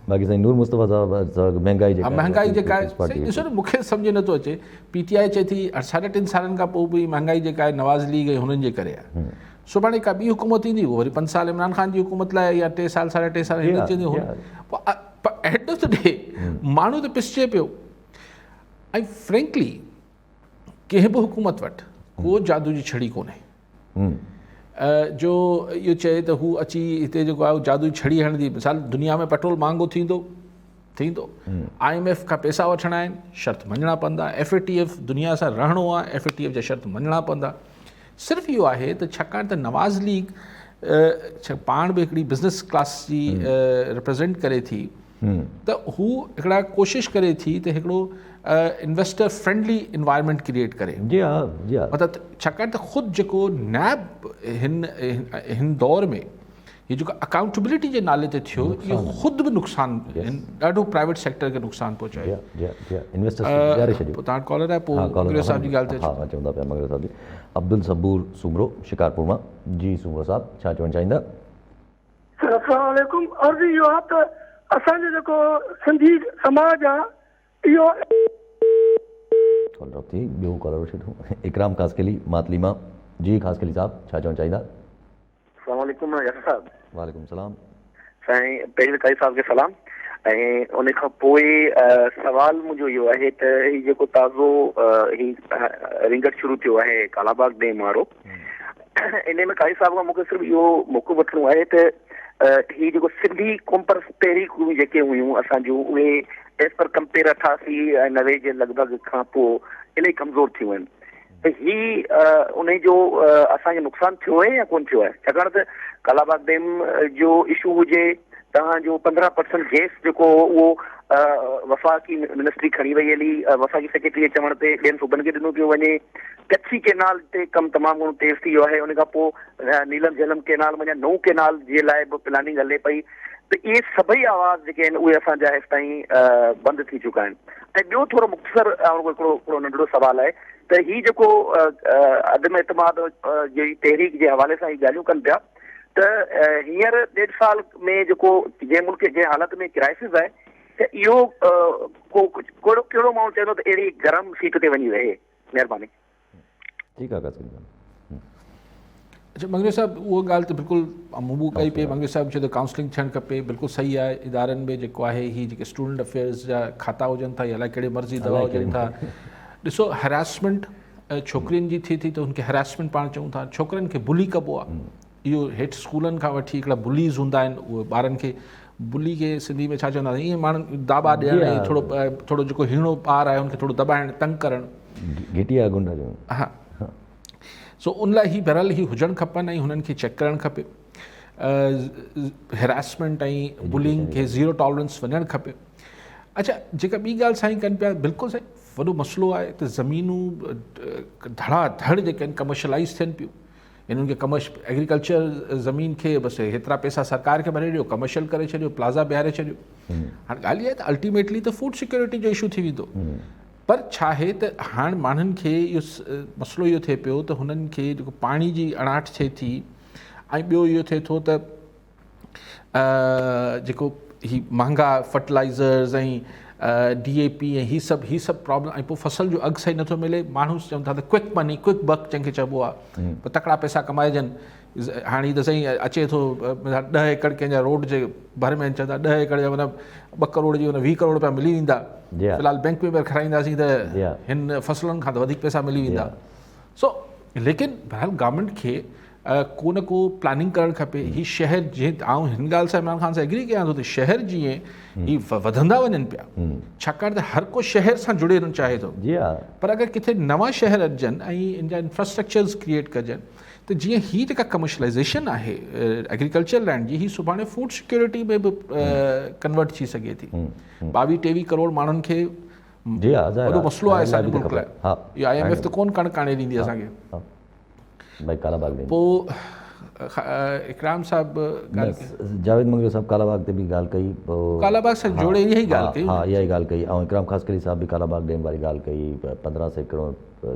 बाक़ी साईं नूर मुस्तफ़ा साहब महांगाई जेका आहे ॾिसो न मूंखे सम्झ नथो अचे PTI चए थी 3.5 सालनि खां पोइ बि महांगाई जेका आहे नवाज़ लीग ऐं हुननि जे करे आहे सुभाणे का ॿी हुकूमत ईंदी उहो वरी 5 साल इमरान ख़ान जी हुकूमत लाइ या 3 साल 3.5 साल हिन चवंदी एट ऑफ द डे माण्हू त पिसजे पियो ऐं फ्रेंकली कंहिं बि हुकूमत वटि को जादू जी छड़ी कोन्हे जो इहो चए त हू अची हिते जेको आहे जादू जी छड़ी हणंदी मिसाल दुनिया में पेट्रोल महांगो थींदो IMF खां पैसा वठणा आहिनि शर्त मञणा पवंदा FATF दुनिया सां रहणो आहे FATF जा शर्त मञणा पवंदा सिर्फ़ु इहो आहे त छाकाणि त नवाज़ लीग पाण बि हिकिड़ी बिज़नेस क्लास जी रिप्रेज़ेंट करे थी त हू हिकिड़ा कोशिशि करे थी त हिकिड़ो इन्वेस्टर फ्रेंडली इन्वायरमेंट क्रिएट करे मतिलबु छाकाणि त ख़ुदि जेको नैब हिन दौर में ये जेको अकाउंटेबिलिटी जे नाले ते थियो इहो ख़ुदि बि नुक़सानु ॾाढो प्राइवेट सेक्टर खे नुक़सानु पहुचायो तव्हां कॉलर आहे पोइ मंगरू साहिब जी ॻाल्हि ते चवंदा पिया मंगरू साहिब जी अब्दुल सबूर सुमरो शिकारपुर मां जी सुमरो साहिब छा चवणु चाहींदा अस्सलाम वालेकुम अर्ज़ु इहो आहे त असांजो जेको सिंधी समाज आहे इहो कॉलर थी ॿियो कॉलर वठूं इकराम ख़ासकली मातली मां जी ख़ासकली साहिब छा चवणु चाहींदा अस्सलाम वालेकुम यासर साहब वालेकुम सलाम साईं पहिरीं काई साहब खे सलाम ऐं उन खां पोइ सवाल मुंहिंजो इहो आहे त हीउ जेको ताज़ो रिंगट शुरू थियो आहे कालाबाग डैम वारो इन में काई साहब खां मूंखे सिर्फ़ु इहो मौक़ो वठिणो आहे त हीउ जेको सिंधी कॉम्पर्स पहिरीं जेके हुयूं असांजूं उहे एज़ पर कंपेयर 88-90 जे लॻभॻि खां पोइ इलाही कमज़ोर थियूं आहिनि त हीउ उन जो असांखे नुक़सानु थियो आहे या कोन थियो आहे छाकाणि त कालाबाग डैम जो इशू हुजे तव्हांजो 15% गैस जेको उहो वफ़ाक़ी मिनिस्ट्री खणी वई हली वफ़ाक़ी सेक्रेटरी जे चवण ते ॿियनि सूबनि खे ॾिनो पियो वञे कच्छी केनाल ते कमु तमामु घणो तेज़ थी वियो आहे उन खां पोइ नीलम झेलम केनाल माना नओं केनाल जे लाइ बि प्लानिंग हले पई त इहे सभई आवाज़ जेके आहिनि उहे असांजा हेसि ताईं बंदि थी चुका आहिनि ऐं ॿियो थोरो मुख़्तसर हिकिड़ो नंढिड़ो सुवालु आहे त हीउ जेको अदम एतमाद जी तहरीक जे हवाले सां हीअ ॻाल्हियूं कनि पिया त हींअर 1.5 साल में जेको जंहिं मुल्क जंहिं हालत में क्राइसिस आहे त इहो कहिड़ो माण्हू चवंदो त अहिड़ी गरम सीट ते वञी रहे महिरबानी ठीकु आहे अच्छा मंगरू साहिब उहा ॻाल्हि त बिल्कुलु मुंबू कई पई मंगरू साहिब चए त काउंसलिंग थियणु खपे बिल्कुलु सही आहे इदारनि में जेको आहे हीअ जेके स्टूडेंट अफेयर्स जा खाता हुजनि था या अलाए कहिड़े मर्ज़ी दवा हुजनि था ॾिसो हैरासमेंट छोकिरियुनि जी थिए थी त हुनखे हैरासमेंट पाण चऊं था छोकिरनि खे बुली कबो आहे इहो हेठि स्कूलनि खां वठी हिकिड़ा बुलीज़ हूंदा आहिनि उहे ॿारनि खे बुली खे सिंधी में छा चवंदा ईअं माण्हू दाबा ॾियणु ऐं थोरो जेको हीणो ॿार आहे हुनखे थोरो दॿाइणु तंग करणु हा सो उन लाइ ही बहरहाल ही हुजणु खपनि ऐं हुननि खे चेक करणु खपे हैरासमेंट ऐं बुलिंग खे ज़ीरो टॉलरेंस वञणु खपे अच्छा जेका ॿी ॻाल्हि साईं कनि पिया बिल्कुलु साईं वॾो मसइलो आहे त ज़मीनूं धड़ाधड़ जेके आहिनि कमर्शलाइज़ थियनि पियूं इन्हनि खे एग्रीकल्चर ज़मीन खे बसि हेतिरा पैसा सरकार खे भरे ॾियो कमर्शियल करे छॾियो प्लाज़ा बीहारे छॾियो हाणे ॻाल्हि इहा आहे त अल्टीमेटली त फूड सिक्योरिटी जो इशू थी वेंदो पर छा आहे त हाणे माण्हुनि खे इहो मसइलो इहो थिए पियो त हुननि खे जेको पाणी जी अणाट थिए थी ऐं ॿियो इहो थिए थो त जेको ही महांगा फर्टिलाइज़र्स ऐं DAP ऐं हीअ सभु प्रॉब्लम ऐं पोइ फसल जो अघु सही नथो मिले माण्हू चवनि था त क्विक मनी क्विक बक जंहिंखे चइबो आहे पोइ तकिड़ा पैसा कमाइजनि हाणे त साईं अचे थो 10 एकड़ कंहिंजा रोड जे भर में चवंदा 10 एकड़ जा मतिलबु 2 करोड़ जी 20 करोड़ रुपया मिली वेंदा फ़िलहाल बैंक में खराईंदासीं त हिन फसलुनि खां त वधीक पैसा मिली वेंदा सो लेकिन बहरहाल गवर्नमेंट खे को न को प्लानिंग करणु खपे। ही शहर जीअं आउं हिन ॻाल्हि सां इमरान ख़ान सां एग्री कयां थो त शहर जीअं ही वधंदा वञनि पिया, छाकाणि त हर को शहर सां जुड़े चाहे थो, जी हा, पर अगरि किथे नवां शहर अचनि ऐं इन जा इंफ्रास्ट्रक्चर्स क्रिएट कजनि त जीअं ही जेका कमर्शलाइज़ेशन आहे एग्रीकल्चर लैंड जी, ही सुभाणे फूड सिक्योरिटी में बि कन्वर्ट थी सघे थी। 22-23 करोड़ माण्हुनि खे जी हा, वॾो मसइलो आहे असांजे मुल्क लाइ। हा, इहो IMF त कोन कणिक आणे ॾींदी असांखे। भाई कालाबाग में पोइ इकराम साहब जावेद मंगलो साहब कालाबाग ते बि ॻाल्हि कई, कालाबाग सां जोड़े इहा ई ॻाल्हि कई। हा, इहा ई ॻाल्हि कई। ऐं इकराम ख़ासकरी साहब बि कालाबाग डैम वारी ॻाल्हि कई, 15 सैकड़ो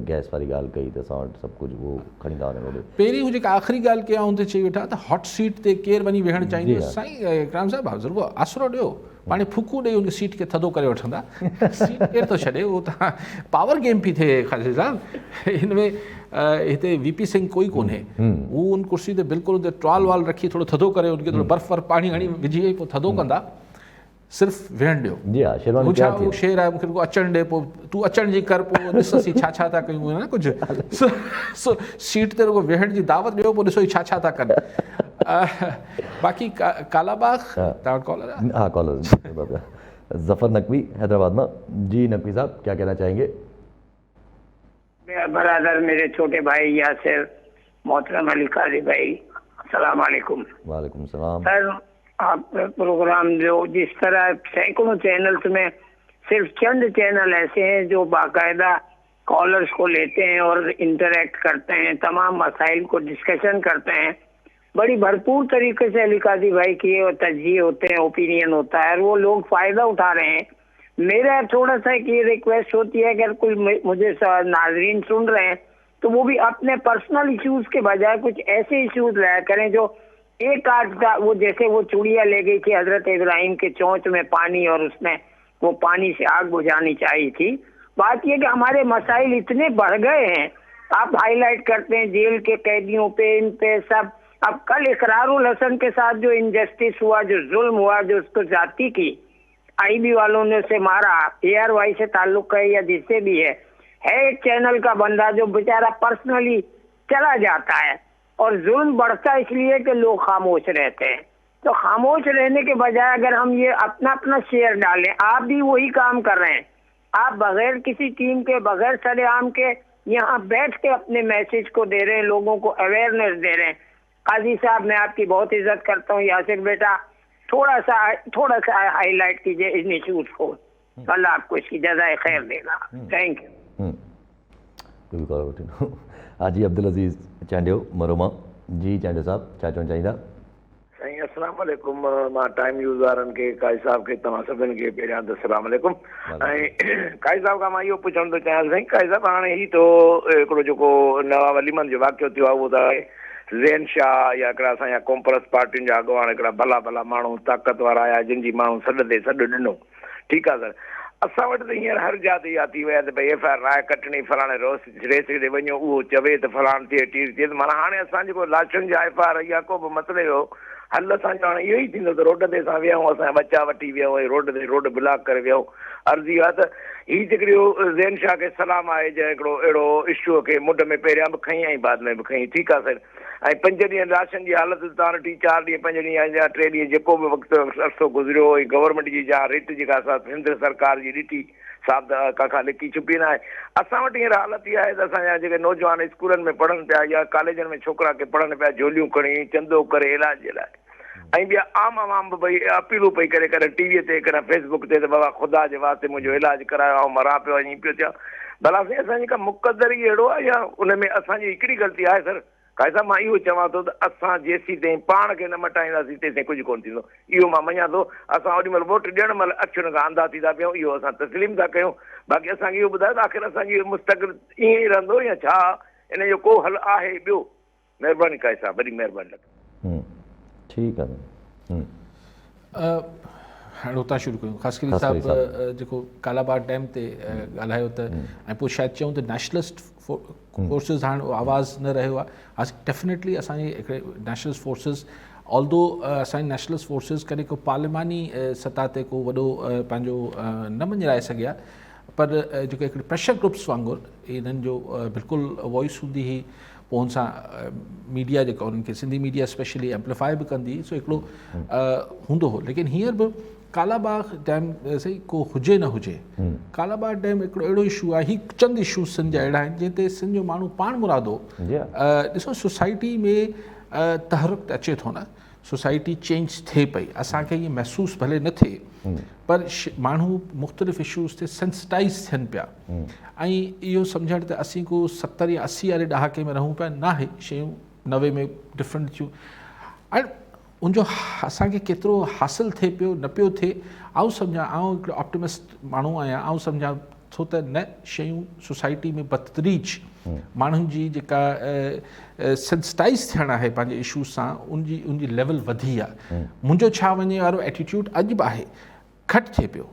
गैस वारी ॻाल्हि कई, त असां वटि सभु कुझु उहो खणी था वञूं होॾे। पहिरीं हू जेका आख़िरी ॻाल्हि कया हुन ते चई वेठा त हॉट सीट ते केरु वञी वेहणु चाहींदो। साईं इकराम साहब बुज़ुर्गो आसरो ॾियो, पाण फूकू ॾेई हुन सीट खे थधो करे वठंदा। सीट केरु थो छॾे, उहो तव्हां पावर गेम पई थिए ख़ालिद साहब। हिन में हिते VP सिंह कोई कोन्हे, हू उन कुर्सी ते बिल्कुलु उते ट्वाल वाल रखी थोरो थधो करे उनखे थोरो बर्फ़ वर्फ़ पाणी हणी विझी पोइ थधो कंदा, सिर्फ़ु वेहणु ॾियो। जी हा, शेरवानी छा उहो शेर आहे, मूंखे अचणु ॾे, पोइ तूं अचण जी कर, पोइ ॾिसोसीं छा छा था कयूं न कुझु। सो सीट ते रुगो वेहण जी दावत ॾियो, पोइ ॾिसो छा छा था कनि। बाक़ी कालाबाग तव्हां वटि कॉलर आहे? हाँ, कॉलर जफर नकवी हैदराबाद में। जी नकवी साहब, क्या कहना चाहेंगे? बरादर मेरे छोटे भाई यासिर, मोहतरम अली काजी भाई, अस्सलाम वालेकुम। वालेकुम सलाम। सर, आप प्रोग्राम जो जिस तरह सैकड़ों चैनल्स में सिर्फ चंद चैनल ऐसे हैं जो बाकायदा कॉलर्स को लेते हैं और इंटरेक्ट करते हैं, तमाम मसाइल को डिस्कशन करते हैं, बड़ी भरपूर तरीके से अली काजी भाई की तजज़िये होते हैं, ओपिनियन होता है और वो लोग फ़ायदा उठा रहे हैं। मेरा थोड़ा सा एक ये रिक्वेस्ट होती है, अगर कोई मुझे नाजरीन सुन रहे हैं तो वो भी अपने पर्सनल इश्यूज के बजाय कुछ ऐसे इश्यूज लाया करें जो एक आध का, वो जैसे वो चूड़िया ले गई थी हजरत इब्राहिम के चोंच में पानी और उसने वो पानी से आग बुझानी चाहिए थी। बात ये कि हमारे मसाइल इतने बढ़ गए हैं, आप हाईलाइट करते हैं जेल के कैदियों पे, इन पे सब। अब कल इकरारुल हसन के साथ जो इनजस्टिस हुआ, जो जुल्म हुआ, जो उसको जाती की IB वालों ने उसे मारा, ARY से ताल्लुक है या जिससे भी है एक चैनल का बंदा जो बेचारा पर्सनली चला जाता है और जुल्म बढ़ता इसलिए कि लोग खामोश रहते हैं। तो खामोश रहने के बजाय अगर हम ये अपना अपना शेयर डालें, आप भी वही काम कर रहे हैं, आप बगैर किसी टीम के, बगैर सरेआम के यहाँ बैठ के अपने मैसेज को दे रहे हैं, लोगों को अवेयरनेस दे रहे हैं। काजी साहब, मैं आपकी बहुत इज्जत करता हूँ, यासिर बेटा थोड़ा सा हाईलाइट कीजिए इन इश्यूज को, अल्लाह आपको इसकी जज़ाए खैर देगा। Thank you. हाजी अब्दुल अजीज चांडियो मरोमा। जी चांडियो साहब, छा चवणु चाहींदा? साईं अस्सलाम वालेकुम। मां टाइम यूज़ वारनि खे, काजी साहब खे, तव्हां सभिनि खे पहिरियां त अस्सलाम वालेकुम। ऐं काजी साहब खां मां इहो पुछणु थो चाहियां, साईं काजी साहब हाणे ही तो हिकिड़ो जेको नवाब वलीमन जो वाक़ियो थियो आहे, उहो त आहे ज़ैन शाह या हिकिड़ा असांजा कॉम्प्रेस पार्टियुनि जा अॻुवान, हिकिड़ा भला भला माण्हू ताक़त वारा आया जिन जी माण्हू सॾ ते सॾु ॾिनो। ठीकु आहे सर, असां वटि त हींअर हर जात इहा थी वई आहे त भई FIR राय कटणी, फलाणे रेस ते वञो, उहो चवे त फलाण थिए टीर थिए। त माना हाणे असां जेको लाशुनि जा FIR या को बि मसइले जो हल असांजो हाणे इहो ई थींदो त रोड ते असां विहूं, असांजा बचा वठी विहूं, ऐं रोड ब्लॉक करे विहूं। अर्ज़ी आहे त हीअ हिकिड़ी ज़ैन शाह खे सलाम आहे जंहिं हिकिड़ो अहिड़ो इशू खे मुंड में पहिरियां बि खईं ऐं बाद में बि खईं। ठीकु आहे सर। ऐं 5 ॾींहं राशन जी हालत तव्हां ॾिठी, 4 ॾींहं 5 ॾींहं या 3 ॾींहं जेको बि वक़्तु अरसो गुज़रियो, ऐं गवर्नमेंट जी जा रिट जेका असां सिंध सरकार जी ॾिठी, साहब त कंहिंखां लिकी छुपी न आहे। असां वटि हींअर हालत इहा आहे त असांजा जेके नौजवान स्कूलनि में पढ़नि पिया या कॉलेजनि में छोकिरा के पढ़नि पिया, झोलियूं खणी चंदो करे इलाज जे लाइ, ऐं ॿिया आम आवाम बि भई अपीलूं पई करे करे टीवीअ ते, करे फेसबुक ते, त बाबा ख़ुदा जे वास्ते मुंहिंजो इलाजु करायो, ऐं मरां पियो, ईअं पियो थिया। भला साईं असांजी का मुक़दर ई अहिड़ो आहे या उन में असांजी हिकिड़ी ग़लती आहे? सर काई साहब, मां इहो चवां थो त असां जेसीं ताईं पाण खे न मटाईंदासीं तेसीं कुझु कोन्ह थींदो। इहो मां मञा थो। असां ओॾीमहिल वोट ॾियण महिल अखियुनि खां अंधा थी था पियूं, इहो असां तस्लीम था कयूं। बाक़ी असांखे इहो ॿुधायो त आख़िर असांजी मुस्तक़बिल ईअं ई रहंदो या छा इन जो को हल आहे ॿियो? महिरबानी काई साहब, वॾी महिरबानी। ठीकु आहे। हाणे हुतां शुरू कयूं। ख़ासि करे साहिबु जेको कालाबाग डैम ते ॻाल्हायो त, ऐं पोइ शायदि चयूं त नेशनलिस्ट फोर्सिस हाणे आवाज़ न रहियो आहे। डेफिनेटली असांजे हिकिड़े नेशनलिस्ट फोर्सिस, ऑल्दो असांजी नेशनलिस्ट फोर्सिस कॾहिं को पार्लिमानी सतह ते को वॾो पंहिंजो न मञाए सघिया, पर जेके हिकिड़े प्रेशर ग्रुप्स वांगुरु इन्हनि जो बिल्कुलु वॉइस हूंदी हुई। पोइ हुन सां मीडिया जेका उन्हनि खे सिंधी मीडिया स्पेशली एम्पलीफाई बि कंदी, सो हिकिड़ो हूंदो हो। लेकिन हींअर बि कालाबाग डैम सही को हुजे न हुजे, कालाबाग डैम हिकिड़ो अहिड़ो इशू आहे, ही चंद इशूज़ सिंध जा अहिड़ा आहिनि जिते ते सिंध जो माण्हू पाण मुरादो ॾिसो सोसाइटी में तहरुक अचे थो न, सोसाइटी चेंज थिए पई, असांखे इहे महसूसु भले न थिए पर माण्हू मुख़्तलिफ़ इशूज़ ते सेंसिटाइज़ थियनि पिया। ऐं इहो सम्झण त असीं को 70 या 80 वारे ॾहाके में रहूं पिया, न आहे, शयूं 90 में डिफरेंट थियूं। ऐं उनजो असांखे केतिरो हासिलु थिए पियो न पियो थिए, आउं सम्झां, आउं हिकिड़ो ऑप्टिमिस्ट माण्हू आहियां, आउं सम्झां छो त न शयूं सोसाइटी में बदतरीज माण्हुनि जी जेका सेंसिटाइज़ थियणु आहे पंहिंजे इशूज़ सां, उनजी लेवल वधी आहे। मुंहिंजो छा वञे वारो एटीट्यूड अॼु बि आहे, घटि थिए पियो,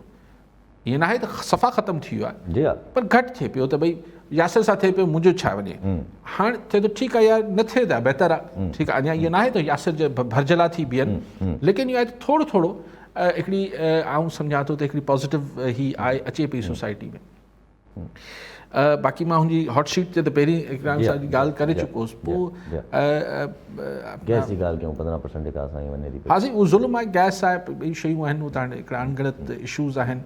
ईअं न आहे त सफ़ा ख़तमु थी वियो आहे, पर घटि थिए पियो त भई यासिर सां थिए पियो, मुंहिंजो छा वञे, हाणे थिए थो ठीकु आहे यार, न थिए त बहितर आहे, ठीकु आहे, अञा ईअं न आहे त यासिर जे भरजला थी बीहनि, लेकिन इहो आहे त थोरो थोरो हिकिड़ी आउं सम्झां थो त हिकिड़ी पॉज़िटिव ही आहे अचे पई सोसाइटी में। बाक़ी मां हुनजी हॉट शीट ते त पहिरीं इकराम सां जी ॻाल्हि करे चुकोसि, पोइ गैस जी ॻाल्हि कयूं, 15% जेका असांजी वञे थी। हा साईं, उहो ज़ुल्म आहे, गैस आहे, ॿई शयूं आहिनि, उहो त हाणे हिकिड़ा अनगणत इशूज़ आहिनि।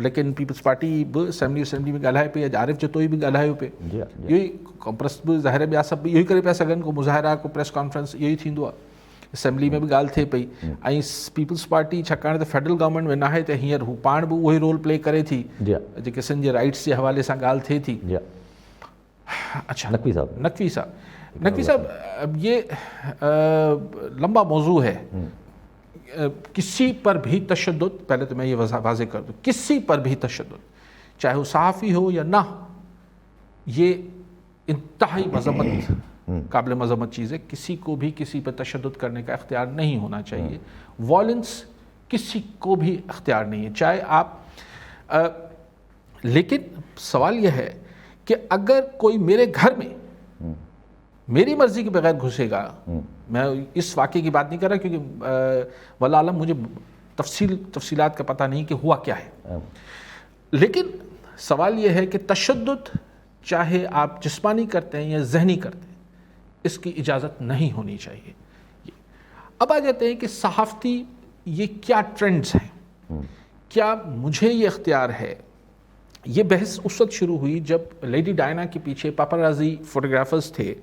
लेकिन पीपल्स पार्टी बि असेंबली में ॻाल्हाए पई, अॼु आरिफ जतोई बि ॻाल्हायो पिए, इहो ई कांग्रेस बि ज़ाहिर ॿिया सभु इहो ई करे पिया सघनि, को मुज़ाहिरा को प्रेस कॉन्फ्रेंस इहो ई थींदो आहे, असेंबली में बि ॻाल्हि थिए पई। ऐं पीपल्स पार्टी छाकाणि त फेडरल गवर्नमेंट में न आहे त हींअर हू पाण बि उहो ई रोल प्ले करे थी, जेके सिंध जे राइट्स जे हवाले सां ॻाल्हि थिए थी। अच्छा, नकवी साहब, ये लंबा मौजू है, किसी पर भी तशद्दुद, पहले तो मैं ये वाज़ेह कर दूँ, किसी पर भी तशद्दुद, चाहे वो सहाफ़ी हो या ना, ये इंतहाई मज़म्मत काबिल मज़म्मत चीज़ है। किसी को भी किसी पर तशद्दुद करने का इख्तियार नहीं होना चाहिए, वॉलेंस किसी को भी इख्तियार नहीं है, चाहे आप लेकिन सवाल यह है कि अगर कोई मेरे घर में मेरी मर्जी के बगैर घुसेगा, मैं इस वाक़े की बात नहीं कर रहा क्योंकि वल्लाह आलम मुझे तफसीलात का पता नहीं कि हुआ क्या है, लेकिन सवाल यह है कि तशद्दुद चाहे आप जिस्मानी करते हैं या जहनी करते हैं, इसकी इजाज़त नहीं होनी चाहिए। अब आ जाते हैं कि सहाफ़ती ये क्या ट्रेंड्स हैं, क्या मुझे ये इख्तियार है। ये बहस उस वक्त शुरू हुई जब लेडी डायना के पीछे पापाराजी फोटोग्राफर्स थे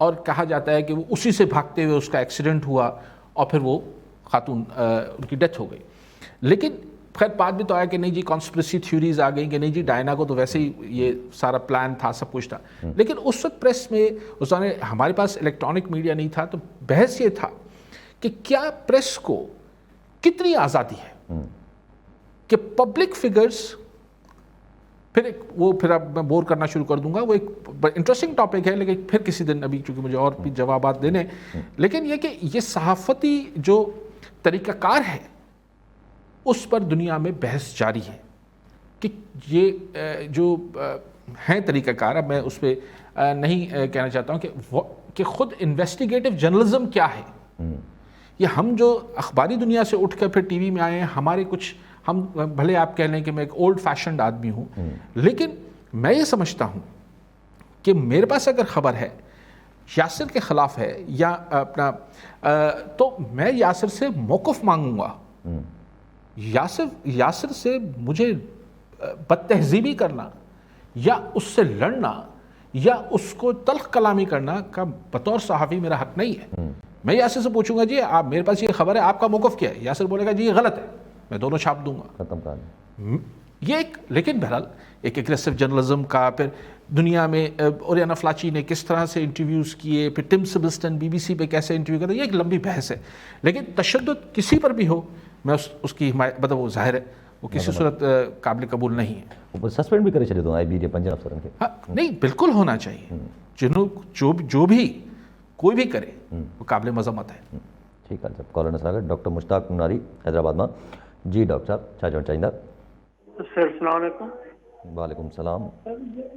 और कहा जाता है कि वो उसी से भागते हुए उसका एक्सीडेंट हुआ और फिर वो खातून उनकी डेथ हो गई। लेकिन खैर बाद में तो आया कि नहीं जी कॉन्स्पिरेसी थ्योरीज आ गई कि नहीं जी डायना को तो वैसे ही ये सारा प्लान था, सब कुछ था। लेकिन उस वक्त प्रेस में उस समय हमारे पास इलेक्ट्रॉनिक मीडिया नहीं था, तो बहस ये था कि क्या प्रेस को कितनी आज़ादी है कि पब्लिक फिगर्स, फिर अब मैं बोर करना शुरू कर दूंगा, वो एक इंटरेस्टिंग टॉपिक है, लेकिन फिर किसी दिन, अभी चूंकि मुझे और भी जवाबात देने, लेकिन ये कि ये सहाफ़ती जो तरीक़ाकार है उस पर दुनिया में बहस जारी है कि ये जो हैं तरीक़ाकार, अब मैं उस पर नहीं कहना चाहता हूँ कि ख़ुद इन्वेस्टिगेटिव जर्नलिज़म क्या है। ये हम जो अखबारी दुनिया से उठ कर फिर टीवी में आए हैं, हमारे कुछ, हम भले आप कह लें कि मैं एक ओल्ड फैशन्ड आदमी हूँ, लेकिन मैं ये समझता हूँ कि मेरे पास अगर ख़बर है यासिर के ख़िलाफ़ है या अपना तो मैं यासिर से मौक़िफ़ मांगूंगा। यासिर से मुझे बदतहज़ीबी करना या उससे लड़ना या उसको तल्ख़ कलामी करना का बतौर सहाफ़ी मेरा हक़ नहीं है। मैं यासिर से पूछूंगा जी आप, मेरे पास ये खबर है, आपका मौक़िफ़ क्या है? यासिर बोलेगा जी ये गलत है, मैं दोनों छाप दूंगा, खत्म कर ये एक। लेकिन बहरहाल एक एग्रेसिव जर्नलिज्म का, फिर दुनिया में ओरियाना फ्लाची ने किस तरह से इंटरव्यूज़ किए, फिर टिम सिबिल्स्टन BBC पे कैसे इंटरव्यू करते, ये एक लंबी बहस है। लेकिन तशद्दुद किसी पर भी हो, मैं उसकी हिमायत, मतलब वो ज़ाहिर है वो किसी सूरत काबिल कबूल नहीं है। ऊपर सस्पेंड भी करे छॾियो अथऊं IB जे 5 अफसरनि खे। हाँ नहीं, बिल्कुल होना चाहिए, जो भी कोई भी करे वो काबिल मज़म्मत है। ठीक है, जब कॉलर नसर डॉक्टर मुश्ताक मुनारी हैदराबाद में। जी डॉक्टर साहब छा चवणु चाहींदा? सर अस्सलाम वालेकुम। वालेकुम सलाम।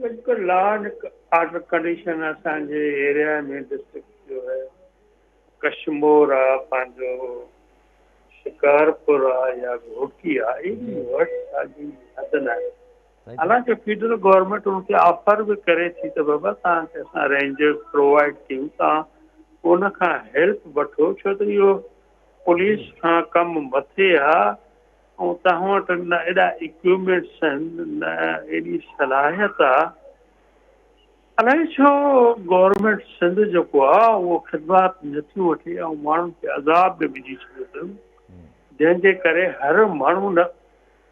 बिल्कुल लॉ एंड ऑर्डर कंडीशन असांजे एरिया में डिस्ट्रिक्ट जो है कशमोर आहे, पंहिंजो शिकारपुर आहे या घोटी आहे, वटि साॻी हद न आहे। हालांकि फेडरल गवर्नमेंट उनखे ऑफर बि करे थी त बाबा तव्हांखे असां रेंजर्स प्रोवाइड कयूं, तव्हां उन खां हेल्प वठो, छो त इहो पुलिस खां कमु मथे आहे ऐं तव्हां वटि न एॾा इक्विपमेंट्स आहिनि, न एॾी सलाहियत आहे। अलाए छो गवर्नमेंट सिंध जेको आहे उहो ख़िदमत नथियूं वठे ऐं माण्हुनि खे अज़ाब बि विझी छॾियो अथनि, जंहिंजे करे हर माण्हू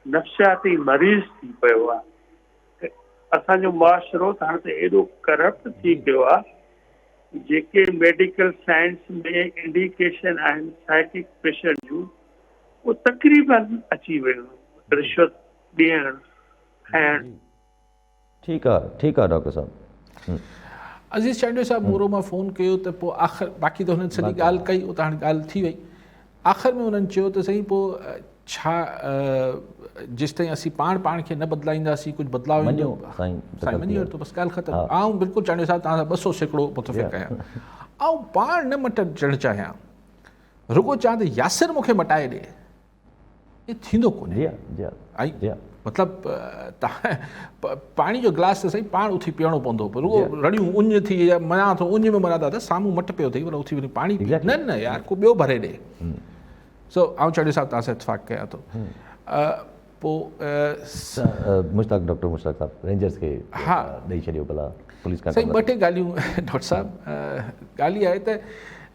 नफ़्सियाती मरीज़ थी पियो आहे। असांजो मुआशिरो त हाणे त एॾो करप्ट थी पियो आहे, जेके मेडिकल साइंस में इंडिकेशन आहिनि साइकिक पेशेंट जूं उहे तक़रीबन अची वियूं, रिश्वत ॾियणु खाइणु। ठीकु आहे डॉक्टर साहब। अज़ीज़ चांडियो साहब मोरो मां फ़ोन कयो त पोइ आख़िर बाक़ी त हुननि सॼी ॻाल्हि कई, उहो त हाणे ॻाल्हि थी वई। आख़िर में हुननि चयो त सही पोइ छा जेसिताईं असीं पाण खे न बदिलाईंदासीं कुझु बदिलाव ईंदो। साईं मञी वरितो, बसि ॻाल्हि ख़तमु। आउं बिल्कुलु चांडियो साहब तव्हां सां 200% मुतफ़िक़ आहियां। आउं पाण न मटणु चाहियां, रुगो चवां त यासिर मूंखे मटाए ॾे, इहो थींदो कोन्हे। ऐं मतिलबु तव्हां पाणी जो गिलास त सही पाण उथी पीअणो पवंदो, पर रुगो रड़ियूं उञ थी या मञा थो उञ में मञा था त साम्हूं मट पियो अथई, पर उथी वञी पाणी न यार को ॿियो भरे ॾे। सो आउं चांडियो साहब तव्हां सां इतफ़ाक़ कयां थो। पोइ मुश्ताक डॉक्टर मुश्ताक साहब रेंजर्स खे हा ॾेई छॾियो भला पुलिस खां। साईं ॿ टे ॻाल्हियूं डॉक्टर साहब। ॻाल्हि आहे त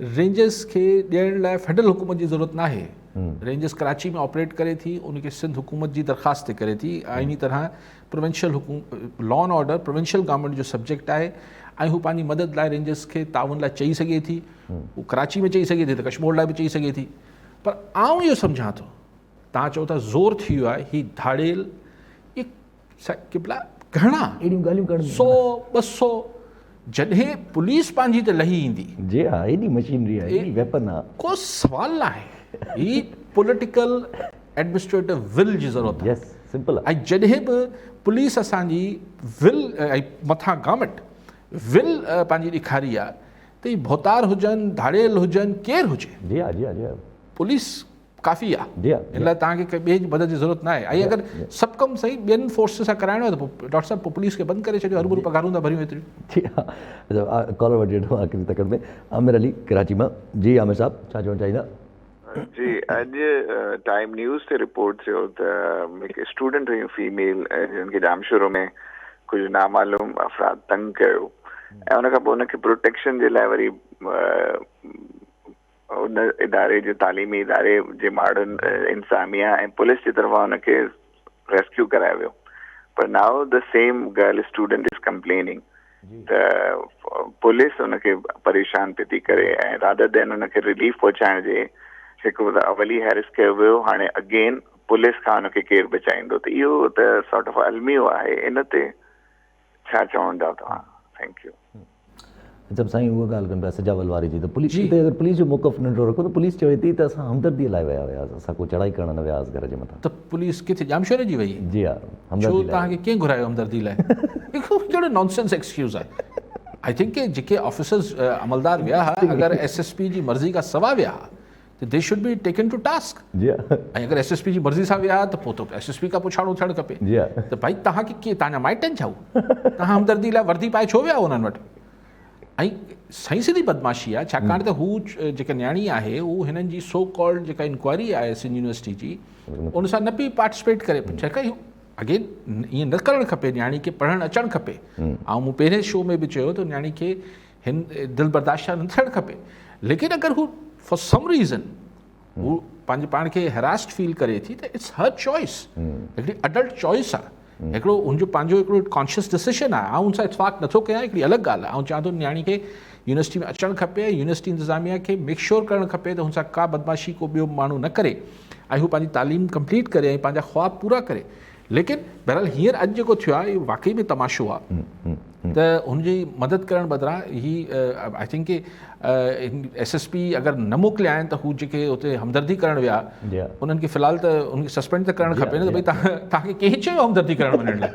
रेंजर्स खे ॾियण लाइ फेडरल हुकूमत जी ज़रूरत न आहे। रेंजर्स कराची में ऑपरेट करे थी, उनखे सिंध हुकूमत जी दरख़्वास्त ते करे थी। इन तरह provincial law and order provincial government जो सब्जेक्ट आहे ऐं हू पंहिंजी मदद लाइ रेंजर्स खे ताउन लाइ चई सघे थी। हू कराची में चई सघे थी त कश्मीर लाइ बि चई सघे थी। पर आउं इहो सम्झां थो, तव्हां चओ था ज़ोर थी वियो आहे, ही धाड़ेल घणा अहिड़ियूं ॻाल्हियूं करणु 100-200 जॾहिं पुलिस पंहिंजी त लही ईंदी। जी हा, एॾी मशीनरी आहे, एॾी वेपन आहे, को सवाल न आहे। ही पॉलिटिकल एडमिनिस्ट्रेटिव विल जी ज़रूरत आहे। सिंपल। ऐं जॾहिं बि पुलिस असांजी विल ऐं मथां गवर्नमेंट विल पंहिंजी ॾेखारी आहे त ही भोतार हुजनि धाड़ेल हुजनि केरु हुजे, जी हा जी हा जी हा, पुलिस काफ़ी आहे। जी हा, इन लाइ तव्हांखे कंहिं ॿिए जी मदद जी ज़रूरत न आहे। ऐं अगरि सभु कमु सही ॿियनि फोर्स सां कराइणो आहे त पोइ डॉक्टर साहब पोइ पुलिस खे बंदि करे छॾियो, हरूभरू पघारूं था भरियूं एतिरियूं। जी हा, कॉलर वठी वठो आख़िरी तकड़ में। आमिर अली कराची मां। जी आमिर साहब छा चवणु चाहींदा? जी अॼु टाइम न्यूज़ ते रिपोर्ट थियो त हिकु स्टूडेंट हुयूं फीमेल, जिन खे जाम शुरू में कुझु नामालूम अफ़राद तंग कयो ऐं उनखां पोइ उनखे प्रोटेक्शन जे लाइ वरी उन इदारे जे तालीमी इदारे जे माण्हुनि इंसामिया ऐं पुलिस जी तरफ़ां उनखे रेस्क्यू करायो वियो। पर now the same girl student is complaining त पुलिस उनखे परेशान पई थी करे ऐं रादर देन उनखे रिलीफ पहुचाइण जे हिकु अवली हैरिस कयो वियो। हाणे अगेन पुलिस खां उनखे केरु बचाईंदो, त इहो त सॉर्ट ऑफ अलमियो आहे। इन ते छा चवंदा तव्हां? Thank U. जब साईं उहा ॻाल्हि कनि पिया सजावल वारी जी, त पुलिस ते अगरि पुलिस जो मौक़फ़ नंढो रखो त पुलिस चवे थी त असां हमदर्दीअ लाइ विया हुयासीं, असां को चढ़ाई करण न वियासीं घर जे मथां। त पुलिस किथे जामशोरे जी वई? जी हा, हमदर्दी लाइ। तव्हांखे कंहिं घुरायो हमदर्दी लाइ? हिकु जहिड़ो नॉनसेंस एक्सक्यूज़ आहे। आई थिंक कि जेके ऑफिसर्स अमलदार विया हुआ, अगरि SSP जी मर्ज़ी खां सवा विया त they should be taken to task. ऐं अगरि SSP जी मर्ज़ी सां विया त पोइ त SSP खां पुछाणो थियणु खपे त भाई तव्हांखे कीअं, तव्हांजा माइटनि छा तव्हां हमदर्दी लाइ वर्दी पाए छो विया उन्हनि वटि? ऐं सही सिधी बदमाशी आहे, छाकाणि त हू जेका न्याणी आहे उहो हिननि जी सो कॉल्ड जेका इंक्वायरी आहे सिंध यूनिवर्सिटी जी उन सां न पई पार्टिसिपेट करे। छाकाणि अगेन ईअं न करणु खपे, न्याणी खे पढ़णु अचणु खपे। ऐं मूं पहिरें शो में बि चयो त न्याणी खे हिन दिलि बर्दाश्त न थियणु खपे। लेकिन अगरि हू फॉर सम रीज़न हू पंहिंजे पाण खे हैरास्ड फील करे थी त इट्स हर चॉइस, हिकिड़ी अडल्ट चॉइस आहे, हिकिड़ो हुनजो पंहिंजो हिकिड़ो कॉन्शियस डिसीजन आहे। ऐं हुन सां इतफ़ाक़ नथो कयां, हिकिड़ी अलॻि ॻाल्हि आहे। ऐं चवां थो न्याणी खे यूनिवर्सिटी में अचणु खपे, यूनिवर्सिटी इंतिज़ामिया खे मेक श्योर करणु खपे त हुन सां का बदमाशी को ॿियो माण्हू न करे ऐं हू पंहिंजी तालीम कंप्लीट करे ऐं पंहिंजा ख्वाब पूरा करे। लेकिन बहरहाल हींअर अॼु जेको थियो आहे इहो वाक़ई में तमाशो आहे त हुनजी मदद करण बदिरां ही आई थिंक कि SSP अगरि न मोकिलिया आहिनि त हू जेके हुते हमदर्दी करणु विया उन्हनि खे फ़िलहालु त उनखे सस्पेंड त करणु खपे न, त भई तव्हांखे कंहिं चयो हमदर्दी करणु वञण लाइ?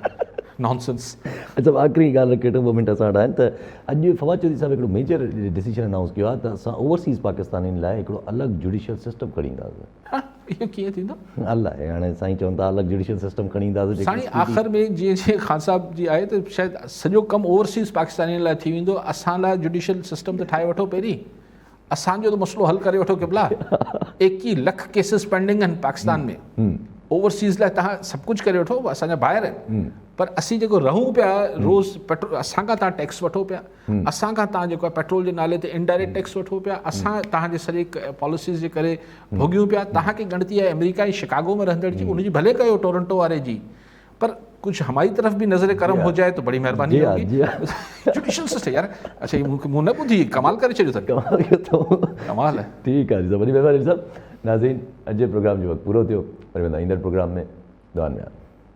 नॉनसेंस। अच्छा आख़िरी ॻाल्हि रखे 2 मिंट असां वटि आहिनि त अॼु फवाद चौधरी साहिबु हिकिड़ो मेजर डिसीजन अनाउंस कयो आहे त असां ओवरसीज़ पाकिस्तानियुनि लाइ हिकिड़ो अलॻि जुडिशियल सिस्टम खणी ईंदासीं। इहो कीअं थींदो? अलाए, हाणे साईं चवनि था अलॻि जुडिशियल सिस्टम खणी ईंदासीं। साईं आख़िर में जीअं ख़ान साहब जी आहे त शायदि सॼो कमु ओवरसीज़ पाकिस्तानियुनि लाइ थी वेंदो, असां लाइ जुडिशियल सिस्टम त ठाहे वठो पहिरीं, असांजो त मसइलो हल करे वठो क़िबला। 21 लख केसिस पेंडिंग आहिनि पाकिस्तान में, ओवरसीज़ लाइ तव्हां सभु कुझु करे वठो, असांजा ॿाहिरि आहिनि, पर असीं जेको रहूं पिया रोज़ पेट्रोल, असांखां तव्हां टैक्स वठो पिया, असांखां तव्हां जेको आहे पेट्रोल जे नाले ते इनडायरेक्ट टैक्स वठो पिया, असां तव्हांजे सॼे पॉलिसीज़ जे करे भोॻियूं पिया। तव्हांखे ॻणती आहे अमेरिका जी शिकागो में रहंदड़ जी, उनजी भले कयो टोरंटो वारे जी, पर कुछ हमारी तरफ भी नजर करम हो जाए तो बड़ी मेहरबानी होगी। जुडिशियल सिस्टम यार, अच्छा ये मुंह न ॿुधी, कमाल करे छॾियो अथनि, कमाल है। ठीकु आहे जी, वॾी महिरबानी साहब। नाज़रीन, अॼु जे प्रोग्राम जो वक़्तु पूरो थियो, वरी वेंदा ईंदड़ प्रोग्राम में, दुआनि में।